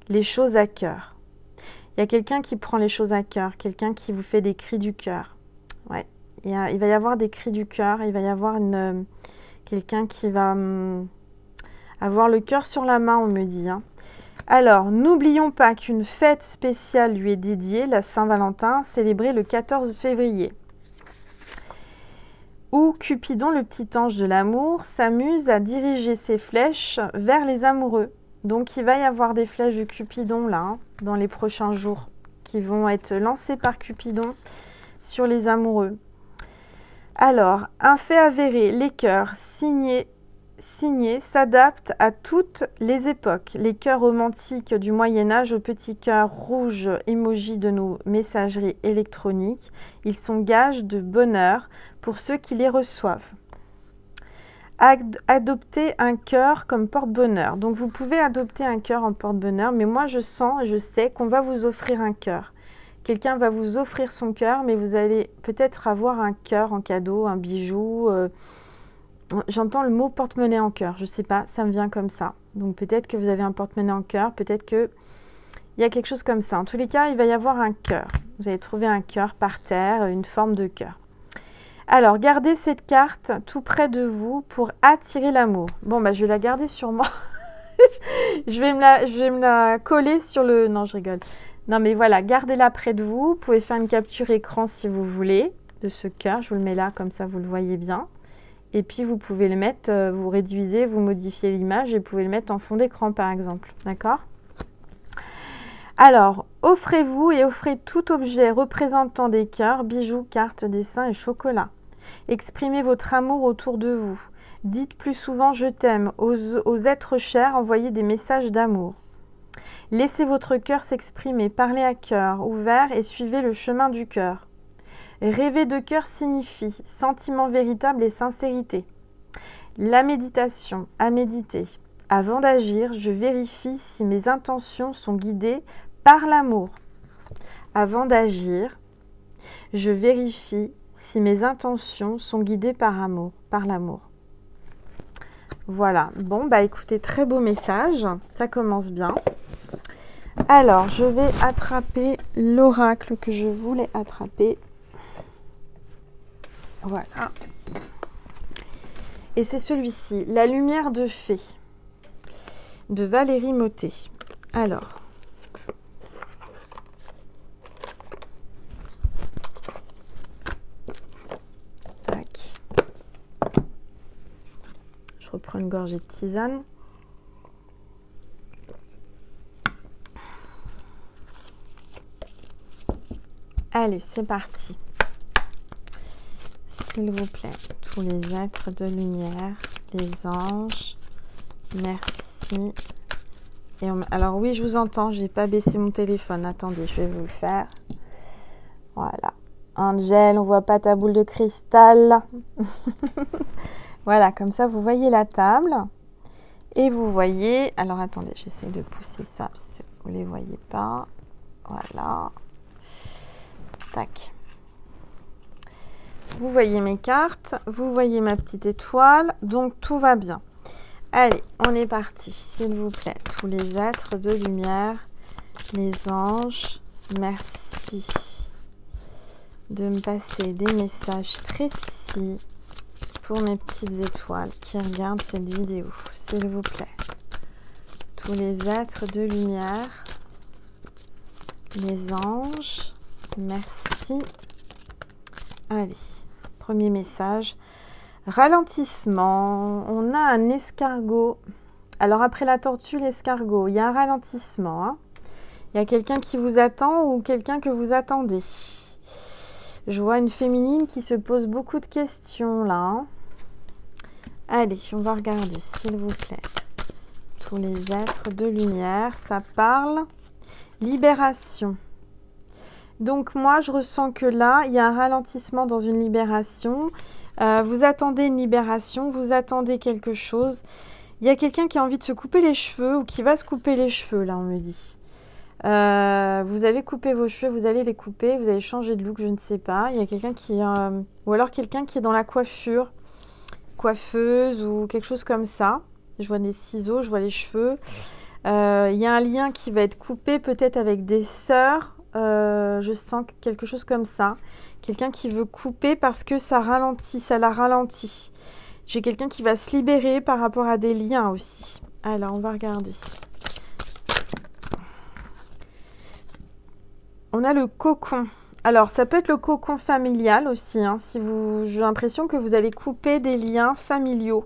les choses à cœur. Il y a quelqu'un qui prend les choses à cœur, quelqu'un qui vous fait des cris du cœur. Ouais. Il va y avoir des cris du cœur, il va y avoir quelqu'un qui va avoir le cœur sur la main, on me dit. Hein. Alors, n'oublions pas qu'une fête spéciale lui est dédiée, la Saint-Valentin, célébrée le 14 février. Où Cupidon, le petit ange de l'amour, s'amuse à diriger ses flèches vers les amoureux. Donc, il va y avoir des flèches de Cupidon, là, hein, dans les prochains jours, qui vont être lancées par Cupidon sur les amoureux. Alors, un fait avéré, les cœurs signés s'adaptent à toutes les époques. Les cœurs romantiques du Moyen-Âge aux petits cœurs rouges emoji de nos messageries électroniques, ils sont gages de bonheur pour ceux qui les reçoivent. Adopter un cœur comme porte-bonheur. Donc, vous pouvez adopter un cœur en porte-bonheur, mais moi, je sens et je sais qu'on va vous offrir un cœur. Quelqu'un va vous offrir son cœur, mais vous allez peut-être avoir un cœur en cadeau, un bijou. J'entends le mot porte-monnaie en cœur. Je ne sais pas, ça me vient comme ça. Donc, peut-être que vous avez un porte-monnaie en cœur, peut-être que il y a quelque chose comme ça. En tous les cas, il va y avoir un cœur. Vous allez trouver un cœur par terre, une forme de cœur. Alors, gardez cette carte tout près de vous pour attirer l'amour. Bon, bah, je vais la garder sur moi. je vais me la coller sur le... Non, je rigole. Non, mais voilà, gardez-la près de vous. Vous pouvez faire une capture écran si vous voulez de ce cœur. Je vous le mets là, comme ça, vous le voyez bien. Et puis, vous pouvez le mettre, vous réduisez, vous modifiez l'image et vous pouvez le mettre en fond d'écran, par exemple. D'accord ? Alors, offrez-vous et offrez tout objet représentant des cœurs, bijoux, cartes, dessins et chocolat. Exprimez votre amour autour de vous. Dites plus souvent « je t'aime » aux êtres chers, envoyez des messages d'amour. Laissez votre cœur s'exprimer, parlez à cœur ouvert et suivez le chemin du cœur. Rêver de cœur signifie sentiment véritable et sincérité. La méditation, à méditer. Avant d'agir, je vérifie si mes intentions sont guidées par l'amour. Avant d'agir, je vérifie si mes intentions sont guidées par l'amour. Voilà. Bon, bah écoutez, très beau message. Ça commence bien. Alors, je vais attraper l'oracle que je voulais attraper. Voilà. Et c'est celui-ci, La lumière de fée, de Valérie Mottet. Alors, tac. Je reprends une gorgée de tisane. Allez, c'est parti. S'il vous plaît, tous les êtres de lumière, les anges, merci. Et alors oui, je vous entends, je n'ai pas baissé mon téléphone. Attendez, je vais vous le faire. Voilà. Angel, on voit pas ta boule de cristal. Voilà, comme ça, vous voyez la table. Et vous voyez... Alors, attendez, j'essaie de pousser ça, parce que vous ne les voyez pas. Voilà. Tac. Vous voyez mes cartes, vous voyez ma petite étoile, donc tout va bien. Allez, on est parti, s'il vous plaît. Tous les êtres de lumière, les anges, merci de me passer des messages précis pour mes petites étoiles qui regardent cette vidéo, s'il vous plaît. Tous les êtres de lumière, les anges, merci. Allez. Premier message, ralentissement, on a un escargot. Alors après la tortue, l'escargot, il y a un ralentissement. Hein. Il y a quelqu'un qui vous attend ou quelqu'un que vous attendez. Je vois une féminine qui se pose beaucoup de questions là. Hein. Allez, on va regarder s'il vous plaît. Tous les êtres de lumière, ça parle. Libération. Donc moi, je ressens que là, il y a un ralentissement dans une libération. Vous attendez une libération, vous attendez quelque chose. Il y a quelqu'un qui a envie de se couper les cheveux ou qui va se couper les cheveux, là, on me dit. Vous avez coupé vos cheveux, vous allez les couper, vous allez changer de look, je ne sais pas. Il y a quelqu'un qui... ou alors quelqu'un qui est dans la coiffure, coiffeuse ou quelque chose comme ça. Je vois des ciseaux, je vois les cheveux. Il y a un lien qui va être coupé peut-être avec des sœurs. Je sens quelque chose comme ça. Quelqu'un qui veut couper parce que ça ralentit, ça la ralentit. J'ai quelqu'un qui va se libérer par rapport à des liens aussi. Alors, on va regarder. On a le cocon. Alors, ça peut être le cocon familial aussi. Hein, si j'ai l'impression que vous allez couper des liens familiaux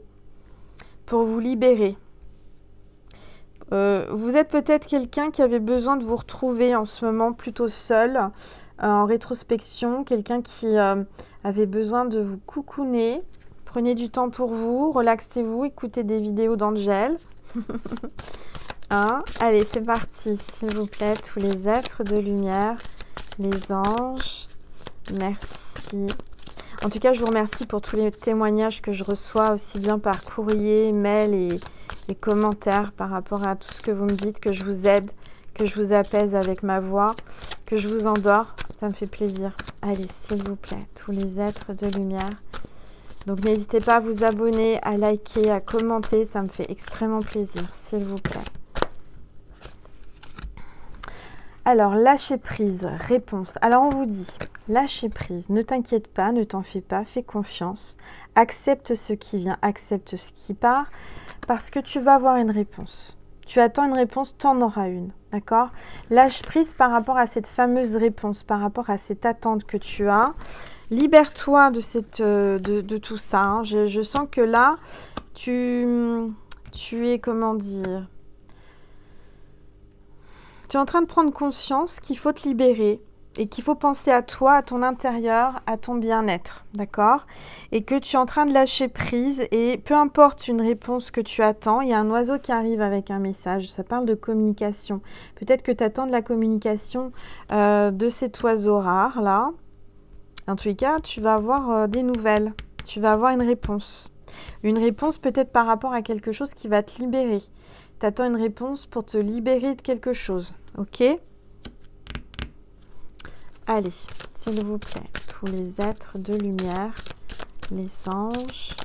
pour vous libérer. Vous êtes peut-être quelqu'un qui avait besoin de vous retrouver en ce moment plutôt seul, en rétrospection, quelqu'un qui avait besoin de vous coucouner. Prenez du temps pour vous, relaxez-vous, écoutez des vidéos d'Angel. Hein? Allez, c'est parti, s'il vous plaît, tous les êtres de lumière, les anges, merci. En tout cas, je vous remercie pour tous les témoignages que je reçois, aussi bien par courrier, mail et commentaires par rapport à tout ce que vous me dites, que je vous aide, que je vous apaise avec ma voix, que je vous endors. Ça me fait plaisir. Allez, s'il vous plaît, tous les êtres de lumière. Donc, n'hésitez pas à vous abonner, à liker, à commenter. Ça me fait extrêmement plaisir, s'il vous plaît. Alors, lâcher prise, réponse. Alors, on vous dit, lâcher prise, ne t'inquiète pas, ne t'en fais pas, fais confiance. Accepte ce qui vient, accepte ce qui part, parce que tu vas avoir une réponse. Tu attends une réponse, tu en auras une, d'accord? Lâche prise par rapport à cette fameuse réponse, par rapport à cette attente que tu as. Libère-toi de tout ça. Hein. Je sens que là, tu es, comment dire... Tu es en train de prendre conscience qu'il faut te libérer et qu'il faut penser à toi, à ton intérieur, à ton bien-être, d'accord? Et que tu es en train de lâcher prise et peu importe une réponse que tu attends, il y a un oiseau qui arrive avec un message, ça parle de communication. Peut-être que tu attends de la communication de cet oiseau rare, là. En tous les cas, tu vas avoir des nouvelles, tu vas avoir une réponse. Une réponse peut-être par rapport à quelque chose qui va te libérer. Tu attends une réponse pour te libérer de quelque chose, ok? Allez, s'il vous plaît, tous les êtres de lumière, les anges,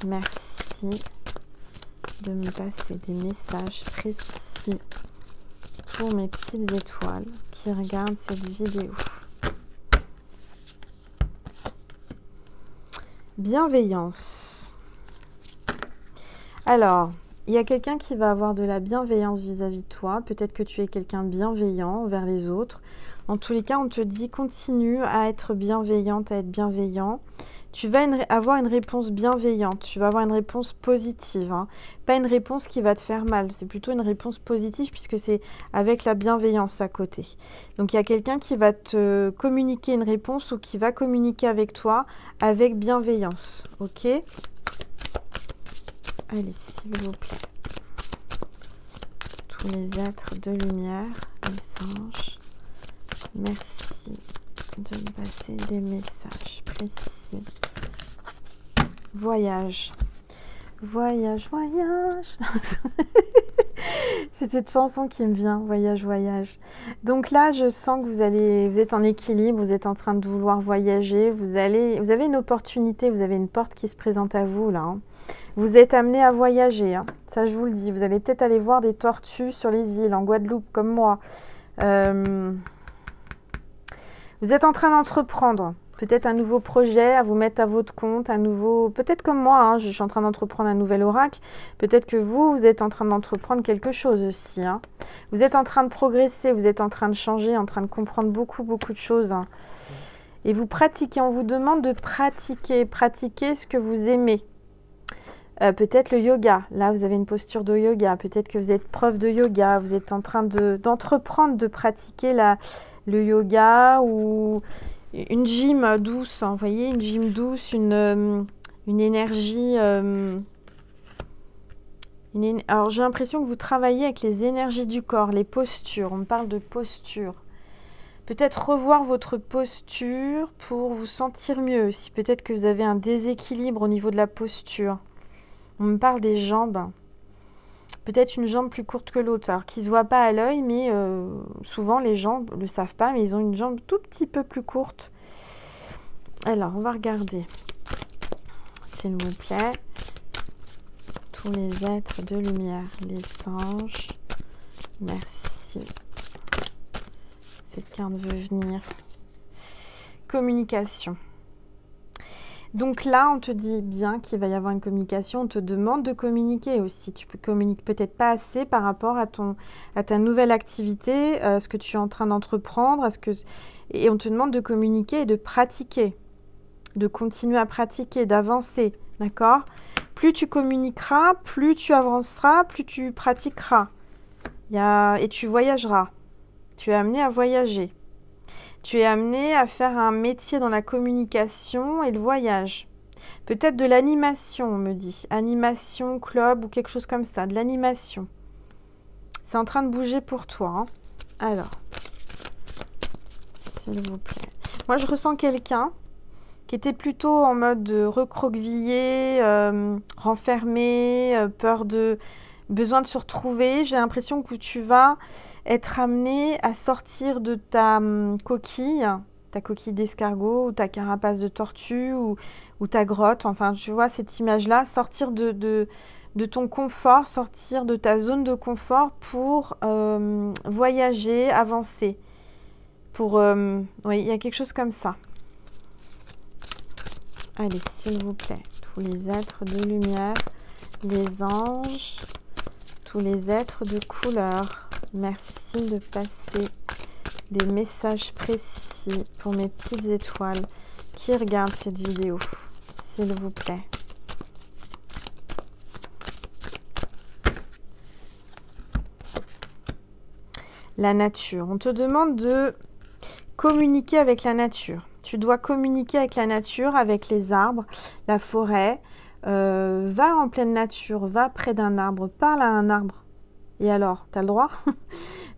merci de me passer des messages précis pour mes petites étoiles qui regardent cette vidéo. Bienveillance. Alors... il y a quelqu'un qui va avoir de la bienveillance vis-à-vis de toi. Peut-être que tu es quelqu'un de bienveillant envers les autres. En tous les cas, on te dit continue à être bienveillante, à être bienveillant. Tu vas avoir une réponse bienveillante. Tu vas avoir une réponse positive. Hein. Pas une réponse qui va te faire mal. C'est plutôt une réponse positive puisque c'est avec la bienveillance à côté. Donc, il y a quelqu'un qui va te communiquer une réponse ou qui va communiquer avec toi avec bienveillance. Ok ? Allez, s'il vous plaît, tous les êtres de lumière, les anges, merci de me passer des messages précis. Voyage, voyage, voyage. C'est une chanson qui me vient, voyage, voyage. Donc là, je sens que vous êtes en équilibre, vous êtes en train de vouloir voyager, vous avez une opportunité, vous avez une porte qui se présente à vous là. Hein. Vous êtes amené à voyager, hein. Ça je vous le dis. Vous allez peut-être aller voir des tortues sur les îles, en Guadeloupe, comme moi. Vous êtes en train d'entreprendre peut-être un nouveau projet à vous mettre à votre compte, un nouveau... Peut-être comme moi, hein, je suis en train d'entreprendre un nouvel oracle. Peut-être que vous êtes en train d'entreprendre quelque chose aussi. Hein. Vous êtes en train de progresser, vous êtes en train de changer, en train de comprendre beaucoup, beaucoup de choses. Hein. Et vous pratiquez, on vous demande de pratiquer ce que vous aimez. Peut-être le yoga, là vous avez une posture de yoga, peut-être que vous êtes prof de yoga, vous êtes en train d'entreprendre de pratiquer le yoga ou une gym douce, hein, vous voyez, une gym douce, une énergie... Alors j'ai l'impression que vous travaillez avec les énergies du corps, les postures, on me parle de posture. Peut-être revoir votre posture pour vous sentir mieux, si peut-être que vous avez un déséquilibre au niveau de la posture. On me parle des jambes. Peut-être une jambe plus courte que l'autre. Alors qu'ils ne se voient pas à l'œil, mais souvent les gens ne le savent pas, mais ils ont une jambe tout petit peu plus courte. Alors, on va regarder. S'il vous plaît. Tous les êtres de lumière, les anges. Merci. Cette carte veut venir. Communication. Donc là, on te dit bien qu'il va y avoir une communication. On te demande de communiquer aussi. Tu peux communiquer peut-être pas assez par rapport à ta nouvelle activité, ce que tu es en train d'entreprendre. Et on te demande de communiquer et de pratiquer. De continuer à pratiquer, d'avancer. D'accord ? Plus tu communiqueras, plus tu avanceras, plus tu pratiqueras. Et tu voyageras. Tu es amené à voyager. Tu es amené à faire un métier dans la communication et le voyage. Peut-être de l'animation, on me dit. Animation, club ou quelque chose comme ça. De l'animation. C'est en train de bouger pour toi. Hein. Alors, s'il vous plaît. Moi, je ressens quelqu'un qui était plutôt en mode recroquevillé, renfermé, besoin de se retrouver. J'ai l'impression que tu vas être amené à sortir de ta coquille d'escargot ou ta carapace de tortue ou ta grotte. Enfin, tu vois cette image-là, sortir de ton confort, sortir de ta zone de confort pour voyager, avancer. Oui, il y a quelque chose comme ça. Allez, s'il vous plaît, tous les êtres de lumière, les anges, tous les êtres de couleur, merci de passer des messages précis pour mes petites étoiles qui regardent cette vidéo, s'il vous plaît. La nature. On te demande de communiquer avec la nature. Tu dois communiquer avec la nature, avec les arbres, la forêt. Va en pleine nature, va près d'un arbre, parle à un arbre. Et alors, tu as le droit?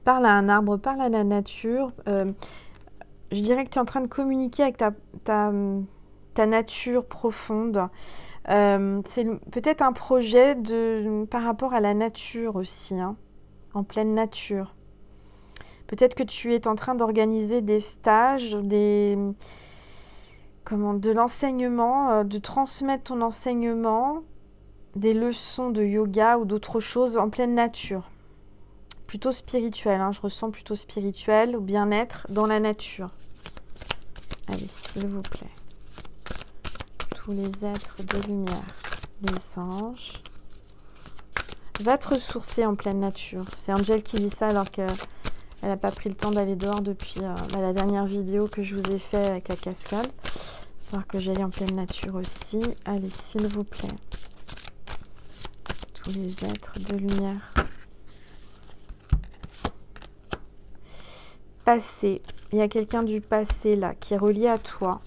Parle à un arbre, parle à la nature. Je dirais que tu es en train de communiquer avec ta nature profonde. C'est peut-être un projet par rapport à la nature aussi, hein, en pleine nature. Peut-être que tu es en train d'organiser des stages, de l'enseignement, de transmettre ton enseignement, des leçons de yoga ou d'autres choses en pleine nature. Plutôt spirituel, hein, je ressens plutôt spirituel ou bien-être dans la nature. Allez, s'il vous plaît. Tous les êtres de lumière, les anges. Va te ressourcer en pleine nature. C'est Angel qui dit ça alors qu'elle n'a pas pris le temps d'aller dehors depuis la dernière vidéo que je vous ai fait avec la cascade. Il va falloir que j'aille en pleine nature aussi. Allez, s'il vous plaît. Tous les êtres de lumière. Passé. Il y a quelqu'un du passé là qui est relié à toi.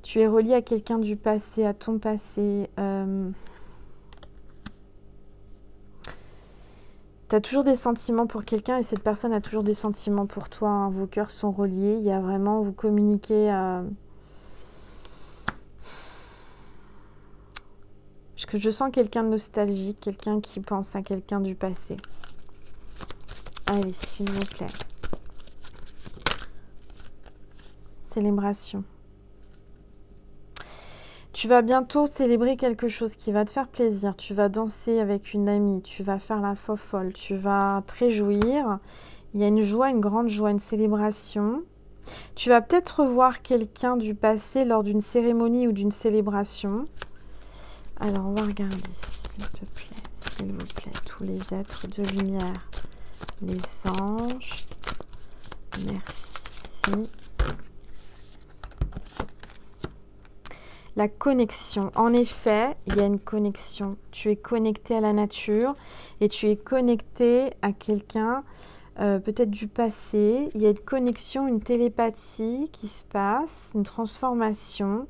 Tu es relié à quelqu'un du passé, à ton passé. Tu as toujours des sentiments pour quelqu'un et cette personne a toujours des sentiments pour toi. Hein. Vos cœurs sont reliés. Il y a vraiment, vous communiquez. Je sens quelqu'un de nostalgique, quelqu'un qui pense à quelqu'un du passé. Allez, s'il vous plaît. Célébration. Tu vas bientôt célébrer quelque chose qui va te faire plaisir. Tu vas danser avec une amie, tu vas faire la fofolle, tu vas te réjouir. Il y a une joie, une grande joie, une célébration. Tu vas peut-être revoir quelqu'un du passé lors d'une cérémonie ou d'une célébration. Alors, on va regarder, s'il vous plaît, tous les êtres de lumière, les anges. Merci. La connexion. En effet, il y a une connexion. Tu es connecté à la nature et tu es connecté à quelqu'un, peut-être du passé. Il y a une connexion, une télépathie qui se passe, une transformation.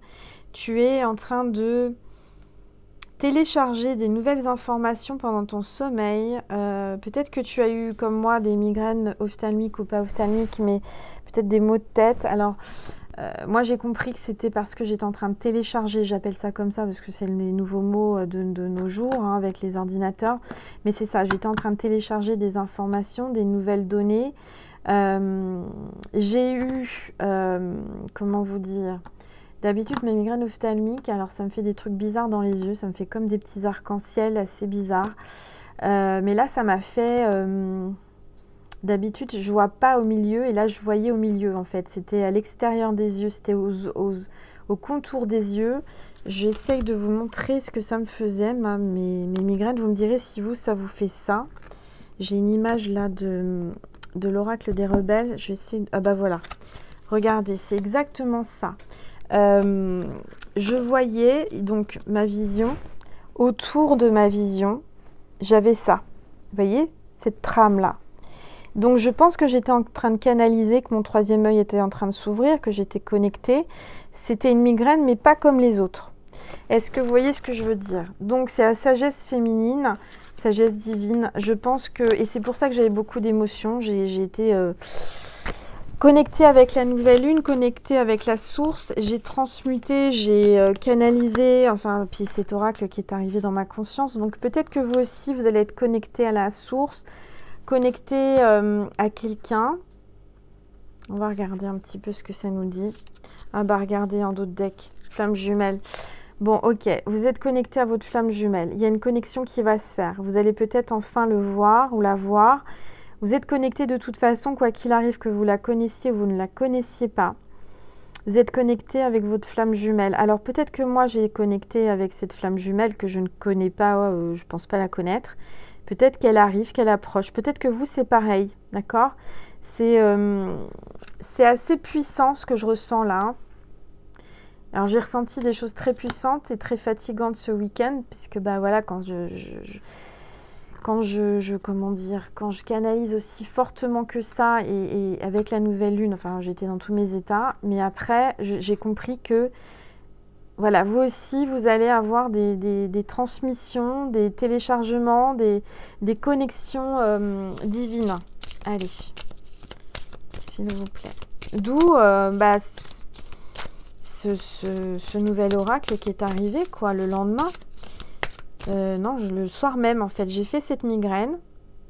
Tu es en train de télécharger des nouvelles informations pendant ton sommeil. Peut-être que tu as eu, comme moi, des migraines ophtalmiques ou pas ophtalmiques, mais peut-être des maux de tête. Alors, moi, j'ai compris que c'était parce que j'étais en train de télécharger, j'appelle ça comme ça parce que c'est les nouveaux mots de nos jours hein, avec les ordinateurs. Mais c'est ça, j'étais en train de télécharger des informations, des nouvelles données. J'ai eu, comment vous dire, d'habitude mes migraines ophtalmiques, alors ça me fait des trucs bizarres dans les yeux, ça me fait comme des petits arcs-en-ciel assez bizarres. Mais là, ça m'a fait... D'habitude, je vois pas au milieu et là, je voyais au milieu en fait. C'était à l'extérieur des yeux, c'était au contour des yeux. J'essaye de vous montrer ce que ça me faisait, mes migraines. Vous me direz si ça vous fait ça. J'ai une image là de l'oracle des rebelles. Je vais essayer... Ah bah voilà. Regardez, c'est exactement ça. Je voyais donc ma vision. Autour de ma vision, j'avais ça. Vous voyez, cette trame-là. Donc, je pense que j'étais en train de canaliser, que mon troisième œil était en train de s'ouvrir, que j'étais connectée. C'était une migraine, mais pas comme les autres. Est-ce que vous voyez ce que je veux dire? Donc, c'est la sagesse féminine, sagesse divine. Je pense que... Et c'est pour ça que j'avais beaucoup d'émotions. J'ai été Connecté avec la nouvelle lune, connecté avec la source, j'ai transmuté, j'ai canalisé, enfin, puis cet oracle qui est arrivé dans ma conscience. Donc peut-être que vous aussi, vous allez être connecté à la source, connecté à quelqu'un. On va regarder un petit peu ce que ça nous dit. Ah bah regardez en d'autres decks, flamme jumelle. Bon, ok, vous êtes connecté à votre flamme jumelle. Il y a une connexion qui va se faire. Vous allez peut-être enfin le voir ou la voir. Vous êtes connecté de toute façon, quoi qu'il arrive, que vous la connaissiez ou vous ne la connaissiez pas. Vous êtes connecté avec votre flamme jumelle. Alors peut-être que moi j'ai connecté avec cette flamme jumelle que je ne connais pas, je ne pense pas la connaître. Peut-être qu'elle arrive, qu'elle approche. Peut-être que vous c'est pareil, d'accord? C'est assez puissant ce que je ressens là. Hein. Alors j'ai ressenti des choses très puissantes et très fatigantes ce week-end, puisque bah voilà, quand comment dire, quand je canalise aussi fortement que ça et avec la nouvelle lune, enfin j'étais dans tous mes états, mais après j'ai compris que voilà, vous aussi vous allez avoir des transmissions, des téléchargements, des connexions divines. Allez, s'il vous plaît. D'où bah, ce nouvel oracle qui est arrivé quoi le lendemain. Non, le soir même, en fait, j'ai fait cette migraine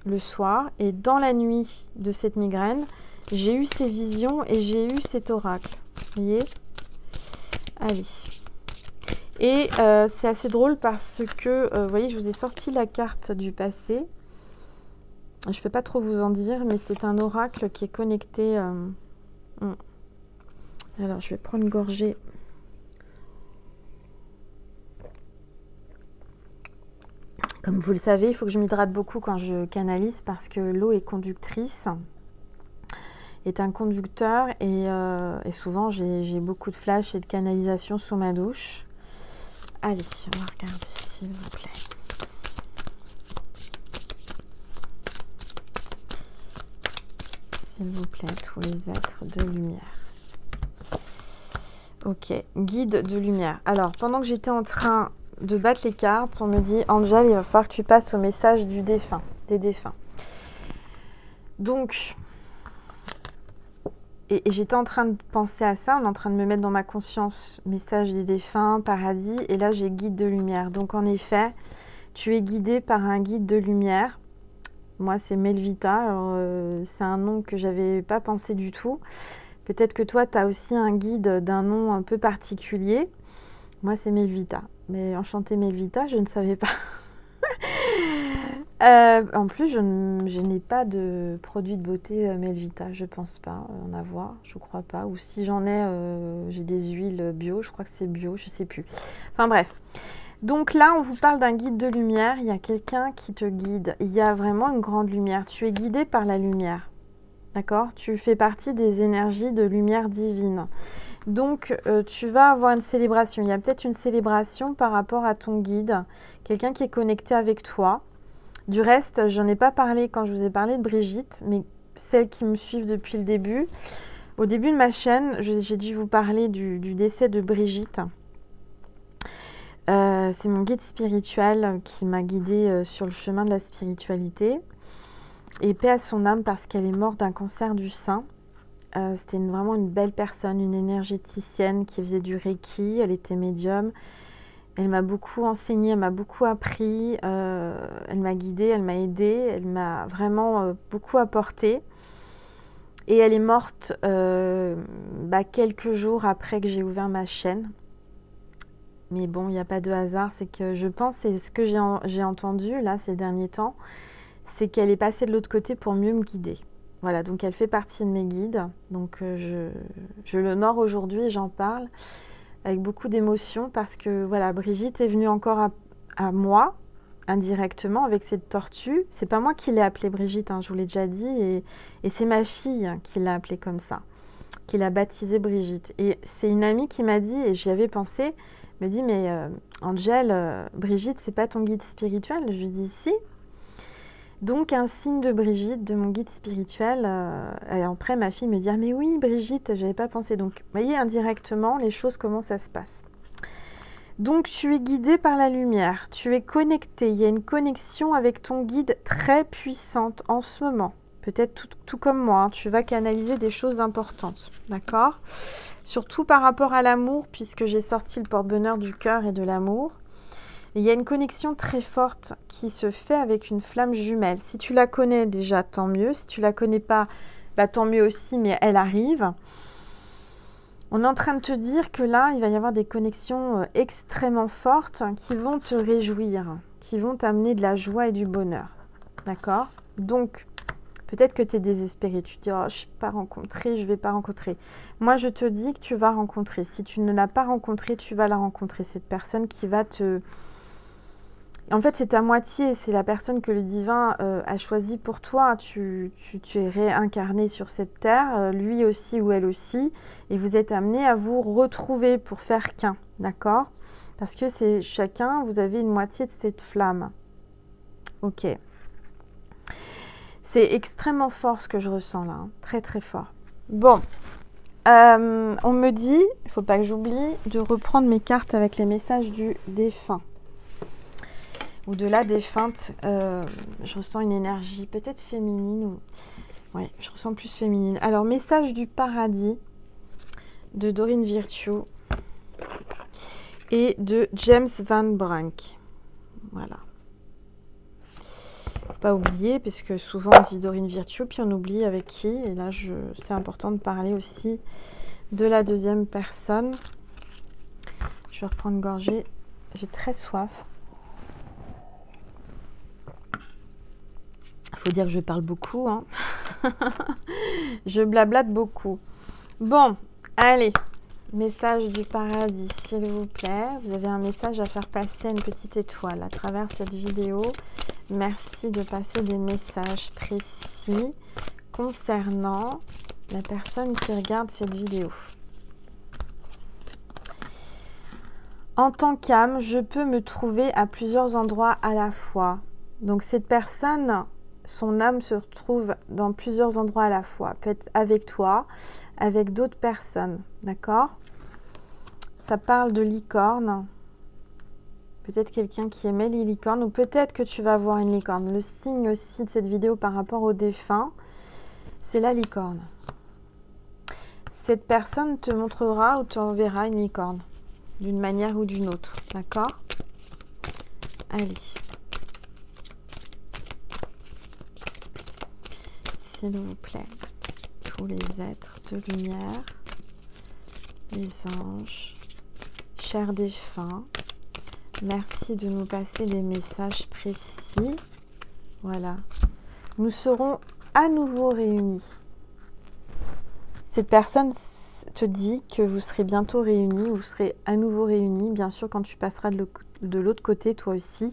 le soir. Et dans la nuit de cette migraine, j'ai eu ces visions et j'ai eu cet oracle. Vous voyez? Allez. Et c'est assez drôle parce que, vous voyez, je vous ai sorti la carte du passé. Je ne peux pas trop vous en dire, mais c'est un oracle qui est connecté. Alors, je vais prendre une gorgée. Comme vous le savez, il faut que je m'hydrate beaucoup quand je canalise parce que l'eau est conductrice, est un conducteur et souvent j'ai beaucoup de flash et de canalisation sous ma douche. Allez, on va regarder s'il vous plaît. S'il vous plaît, tous les êtres de lumière. Ok, guide de lumière. Alors, pendant que j'étais en train de battre les cartes, on me dit Angel, il va falloir que tu passes au message du défunt, des défunts. Donc, et j'étais en train de penser à ça, on est en train de me mettre dans ma conscience message des défunts, paradis, et là j'ai guide de lumière. Donc en effet, tu es guidé par un guide de lumière. Moi c'est Melvita, c'est un nom que j'avais pas pensé du tout. Peut-être que toi tu as aussi un guide d'un nom un peu particulier. Moi c'est Melvita. Mais enchantée Melvita, je ne savais pas. En plus, je n'ai pas de produit de beauté Melvita. Je ne pense pas en avoir, je ne crois pas. Ou si j'en ai, j'ai des huiles bio. Je crois que c'est bio, je ne sais plus. Enfin bref. Donc là, on vous parle d'un guide de lumière. Il y a quelqu'un qui te guide. Il y a vraiment une grande lumière. Tu es guidé par la lumière. D'accord? Tu fais partie des énergies de lumière divine. Donc, tu vas avoir une célébration. Il y a peut-être une célébration par rapport à ton guide, quelqu'un qui est connecté avec toi. Du reste, j'en ai pas parlé quand je vous ai parlé de Brigitte, mais celles qui me suivent depuis le début. Au début de ma chaîne, j'ai dû vous parler du décès de Brigitte. C'est mon guide spirituel qui m'a guidée sur le chemin de la spiritualité. Et paix à son âme parce qu'elle est morte d'un cancer du sein. C'était vraiment une belle personne, une énergéticienne qui faisait du Reiki, elle était médium. Elle m'a beaucoup enseigné, elle m'a beaucoup appris, elle m'a guidée, elle m'a aidée, elle m'a vraiment beaucoup apporté. Et elle est morte quelques jours après que j'ai ouvert ma chaîne. Mais bon, il n'y a pas de hasard, c'est que je pense, et ce que j'ai entendu là ces derniers temps, c'est qu'elle est passée de l'autre côté pour mieux me guider. Voilà, donc elle fait partie de mes guides. Donc je l'honore aujourd'hui et j'en parle avec beaucoup d'émotion parce que voilà, Brigitte est venue encore à moi indirectement avec cette tortue. C'est pas moi qui l'ai appelée Brigitte, hein, je vous l'ai déjà dit, et c'est ma fille qui l'a appelée comme ça, qui l'a baptisée Brigitte. Et c'est une amie qui m'a dit, et j'y avais pensé, me dit mais Angel, Brigitte, c'est pas ton guide spirituel? Je lui dis si. Donc un signe de Brigitte, de mon guide spirituel. Et après ma fille me dit ah mais oui Brigitte, j'avais pas pensé. Donc vous voyez indirectement les choses comment ça se passe. Donc tu es guidé par la lumière, tu es connecté. Il y a une connexion avec ton guide très puissante en ce moment. Peut-être tout comme moi, hein, tu vas canaliser des choses importantes, d'accord? Surtout par rapport à l'amour, puisque j'ai sorti le porte-bonheur du cœur et de l'amour. Il y a une connexion très forte qui se fait avec une flamme jumelle. Si tu la connais déjà, tant mieux. Si tu la connais pas, bah, tant mieux aussi, mais elle arrive. On est en train de te dire que là, il va y avoir des connexions extrêmement fortes qui vont te réjouir, qui vont t'amener de la joie et du bonheur. D'accord? Donc, peut-être que tu es désespéré. Tu te dis, oh, je ne vais pas rencontrer, je ne vais pas rencontrer. Moi, je te dis que tu vas rencontrer. Si tu ne l'as pas rencontrée, tu vas la rencontrer. Cette personne qui va te... En fait, c'est ta moitié. C'est la personne que le divin a choisie pour toi. Tu es réincarné sur cette terre, lui aussi ou elle aussi. Et vous êtes amenés à vous retrouver pour faire qu'un. D'accord? Parce que c'est chacun, vous avez une moitié de cette flamme. Ok. C'est extrêmement fort ce que je ressens là, hein. Très très fort. Bon, on me dit, il ne faut pas que j'oublie, de reprendre mes cartes avec les messages du défunt. Ou de la défunte. Je ressens une énergie peut-être féminine. Ou... ouais, je ressens plus féminine. Alors, message du paradis de Doreen Virtue et de James Van Branck. Voilà. Pas oublier, parce que souvent on dit Doreen Virtue, puis on oublie avec qui. Et là, c'est important de parler aussi de la deuxième personne. Je vais reprendre une gorgée. J'ai très soif. Il faut dire que je parle beaucoup. Hein. Je blablate beaucoup. Bon, allez. Message du paradis, s'il vous plaît. Vous avez un message à faire passer à une petite étoile à travers cette vidéo. Merci de passer des messages précis concernant la personne qui regarde cette vidéo. En tant qu'âme, je peux me trouver à plusieurs endroits à la fois. Donc cette personne, son âme se retrouve dans plusieurs endroits à la fois. Peut-être avec toi, avec d'autres personnes. D'accord? Ça parle de licorne. Peut-être quelqu'un qui aimait les licornes, ou peut-être que tu vas voir une licorne. Le signe aussi de cette vidéo par rapport au défunt, c'est la licorne. Cette personne te montrera ou t'enverra une licorne, d'une manière ou d'une autre. D'accord? Allez. S'il vous plaît, tous les êtres de lumière, les anges, chers défunts, merci de nous passer des messages précis. Voilà. Nous serons à nouveau réunis. Cette personne te dit que vous serez bientôt réunis, vous serez à nouveau réunis. Bien sûr, quand tu passeras de l'autre côté, toi aussi.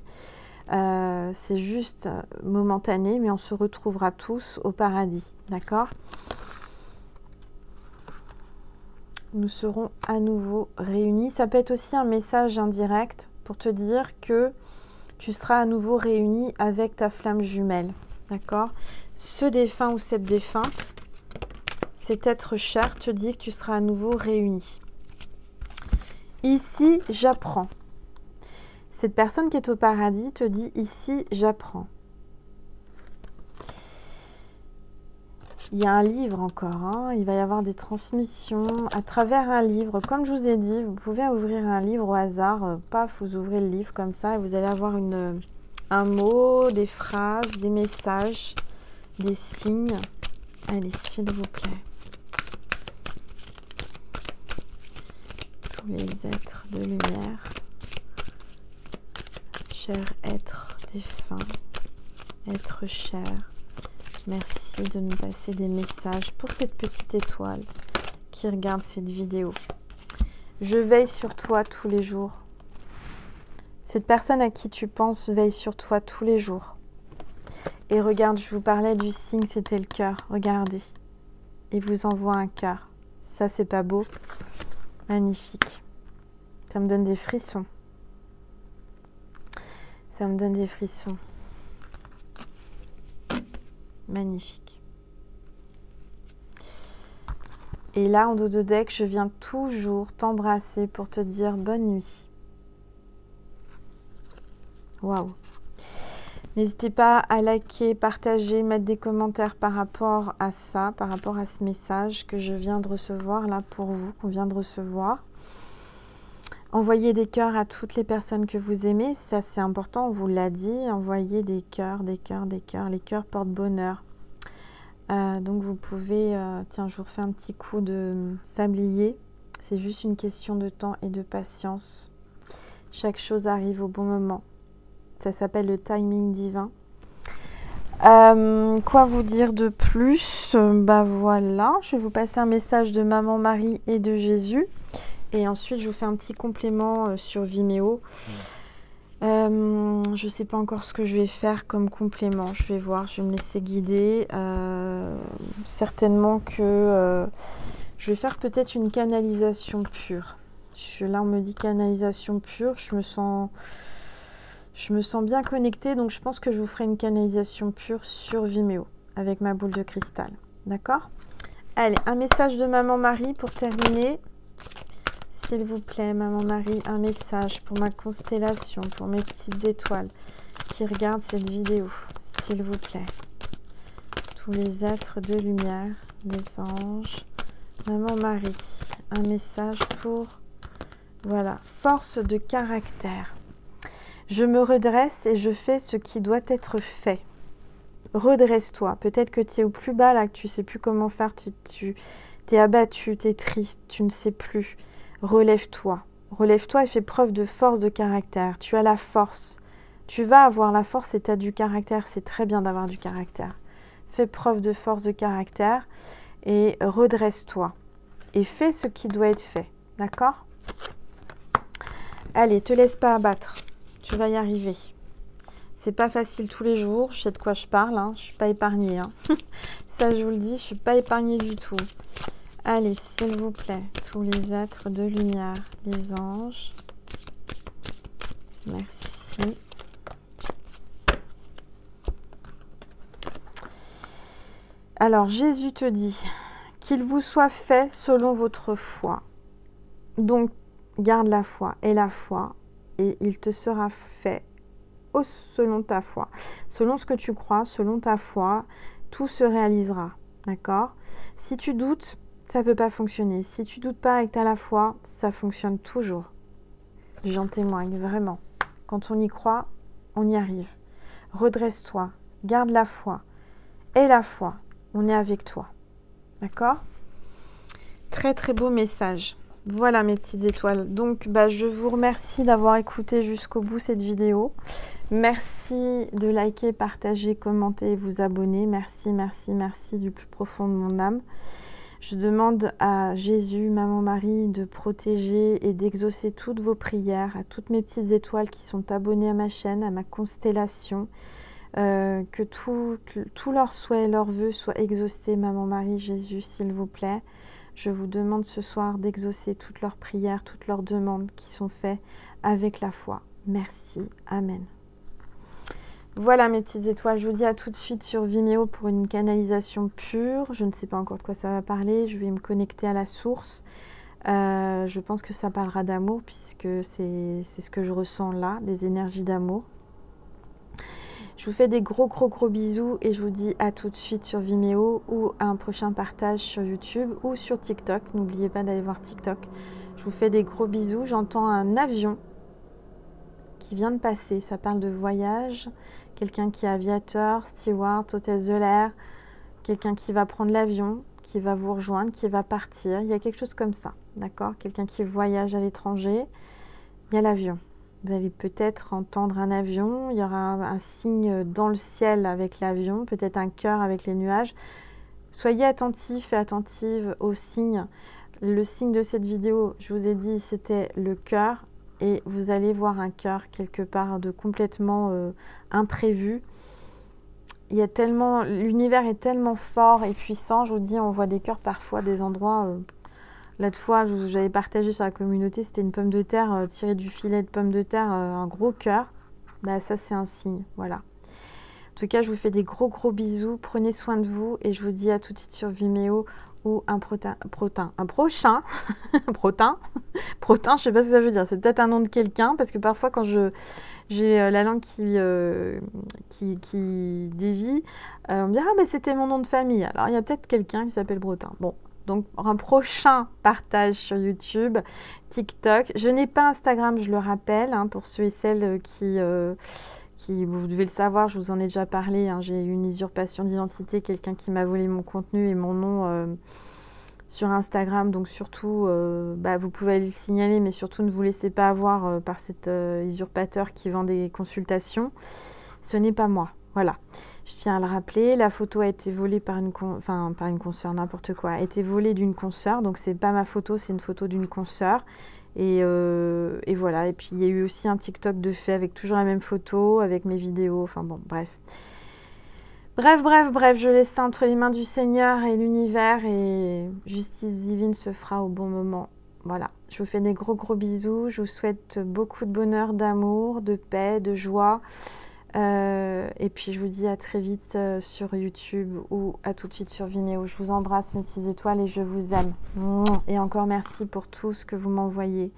C'est juste momentané, mais on se retrouvera tous au paradis. D'accord? Nous serons à nouveau réunis. Ça peut être aussi un message indirect pour te dire que tu seras à nouveau réuni avec ta flamme jumelle. D'accord? Ce défunt ou cette défunte, cet être cher te dit que tu seras à nouveau réuni. Ici, j'apprends. Cette personne qui est au paradis te dit ici, j'apprends. Il y a un livre encore, hein. Il va y avoir des transmissions à travers un livre. Comme je vous ai dit, vous pouvez ouvrir un livre au hasard. Paf, vous ouvrez le livre comme ça et vous allez avoir un mot, des phrases, des messages, des signes. Allez, s'il vous plaît. Tous les êtres de lumière, chers êtres défunts, êtres chers, merci de nous passer des messages pour cette petite étoile qui regarde cette vidéo. Je veille sur toi tous les jours. Cette personne à qui tu penses veille sur toi tous les jours. Et regarde, je vous parlais du signe, c'était le cœur. Regardez. Il vous envoie un cœur. Ça, c'est pas beau? Magnifique. Ça me donne des frissons. Ça me donne des frissons. Magnifique. Et là, en dos de deck, je viens toujours t'embrasser pour te dire bonne nuit. Waouh. N'hésitez pas à liker, partager, mettre des commentaires par rapport à ça, par rapport à ce message que je viens de recevoir là pour vous, qu'on vient de recevoir. Envoyez des cœurs à toutes les personnes que vous aimez, ça c'est important, on vous l'a dit. Envoyez des cœurs, des cœurs, des cœurs. Les cœurs portent bonheur. Donc vous pouvez, tiens, je vous refais un petit coup de sablier. C'est juste une question de temps et de patience. Chaque chose arrive au bon moment. Ça s'appelle le timing divin. Quoi vous dire de plus? Bah voilà, je vais vous passer un message de Maman Marie et de Jésus. Et ensuite, je vous fais un petit complément sur Vimeo. Je ne sais pas encore ce que je vais faire comme complément. Je vais voir, je vais me laisser guider. Certainement que je vais faire peut-être une canalisation pure. Là, on me dit canalisation pure. Je me sens bien connectée. Donc, je pense que je vous ferai une canalisation pure sur Vimeo avec ma boule de cristal. D'accord? Allez, un message de Maman Marie pour terminer. S'il vous plaît, Maman Marie, un message pour ma constellation, pour mes petites étoiles qui regardent cette vidéo. S'il vous plaît. Tous les êtres de lumière, les anges. Maman Marie, un message pour... Voilà, force de caractère. Je me redresse et je fais ce qui doit être fait. Redresse-toi. Peut-être que tu es au plus bas là, que tu ne sais plus comment faire. Tu es abattu, tu es triste, tu ne sais plus. Relève-toi. Relève-toi et fais preuve de force de caractère. Tu as la force. Tu vas avoir la force et tu as du caractère. C'est très bien d'avoir du caractère. Fais preuve de force de caractère et redresse-toi. Et fais ce qui doit être fait. D'accord? Allez, te laisse pas abattre. Tu vas y arriver. C'est pas facile tous les jours. Je sais de quoi je parle. Hein. Je suis pas épargnée. Hein. Ça, je vous le dis, je suis pas épargnée du tout. Allez, s'il vous plaît, tous les êtres de lumière, les anges. Merci. Alors, Jésus te dit qu'il vous soit fait selon votre foi. Donc, garde la foi, et il te sera fait selon ta foi. Selon ce que tu crois, selon ta foi, tout se réalisera. D'accord? Si tu doutes, ça ne peut pas fonctionner. Si tu doutes pas et que tu as la foi, ça fonctionne toujours. J'en témoigne, vraiment. Quand on y croit, on y arrive. Redresse-toi, garde la foi. Et la foi, on est avec toi. D'accord? Très très beau message. Voilà mes petites étoiles. Donc je vous remercie d'avoir écouté jusqu'au bout cette vidéo. Merci de liker, partager, commenter et vous abonner. Merci, merci, merci du plus profond de mon âme. Je demande à Jésus, Maman Marie, de protéger et d'exaucer toutes vos prières, à toutes mes petites étoiles qui sont abonnées à ma chaîne, à ma constellation, que tous leurs souhaits, leurs vœux soient exaucés, Maman Marie, Jésus, s'il vous plaît. Je vous demande ce soir d'exaucer toutes leurs prières, toutes leurs demandes qui sont faites avec la foi. Merci. Amen. Voilà mes petites étoiles, je vous dis à tout de suite sur Vimeo pour une canalisation pure. Je ne sais pas encore de quoi ça va parler, je vais me connecter à la source. Je pense que ça parlera d'amour puisque c'est ce que je ressens là, des énergies d'amour. Je vous fais des gros bisous et je vous dis à tout de suite sur Vimeo ou à un prochain partage sur YouTube ou sur TikTok. N'oubliez pas d'aller voir TikTok. Je vous fais des gros bisous. J'entends un avion qui vient de passer. Ça parle de voyage. Quelqu'un qui est aviateur, steward, hôtesse de l'air. Quelqu'un qui va prendre l'avion, qui va vous rejoindre, qui va partir. Il y a quelque chose comme ça. D'accord? Quelqu'un qui voyage à l'étranger. Il y a l'avion. Vous allez peut-être entendre un avion, il y aura un signe dans le ciel avec l'avion, peut-être un cœur avec les nuages. Soyez attentifs et attentives aux signes. Le signe de cette vidéo, je vous ai dit, c'était le cœur. Et vous allez voir un cœur quelque part de complètement imprévu. Il y a tellement, l'univers est tellement fort et puissant. Je vous dis, on voit des cœurs parfois, des endroits... L'autre fois, j'avais partagé sur la communauté, c'était une pomme de terre tirée du filet de pomme de terre, un gros cœur. Ça, c'est un signe, voilà. En tout cas, je vous fais des gros bisous. Prenez soin de vous et je vous dis à tout de suite sur Vimeo ou un prochain. Protin, je sais pas ce que ça veut dire. C'est peut-être un nom de quelqu'un parce que parfois, quand je j'ai la langue qui dévie. On me dit, ah mais c'était mon nom de famille. Alors il y a peut-être quelqu'un qui s'appelle Bretin. Bon, donc un prochain partage sur YouTube, TikTok. Je n'ai pas Instagram, je le rappelle, hein, pour ceux et celles qui, vous devez le savoir, je vous en ai déjà parlé, hein, j'ai eu une usurpation d'identité, quelqu'un qui m'a volé mon contenu et mon nom sur Instagram, donc surtout, vous pouvez aller le signaler, mais surtout ne vous laissez pas avoir par cet usurpateur qui vend des consultations. Ce n'est pas moi, voilà. Je tiens à le rappeler, la photo a été volée par par une consoeur, n'importe quoi, a été volée d'une consoeur, donc c'est pas ma photo, c'est une photo d'une consoeur. Et voilà, et puis il y a eu aussi un TikTok de fait avec toujours la même photo, avec mes vidéos, enfin bon, bref. Bref, je laisse ça entre les mains du Seigneur et l'univers et justice divine se fera au bon moment. Voilà, je vous fais des gros bisous, je vous souhaite beaucoup de bonheur, d'amour, de paix, de joie. Et puis je vous dis à très vite sur YouTube ou à tout de suite sur Vimeo. Je vous embrasse mes petites étoiles et je vous aime. Et encore merci pour tout ce que vous m'envoyez,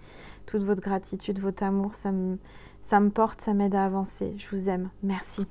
toute votre gratitude, votre amour, ça me porte, ça m'aide à avancer. Je vous aime. Merci.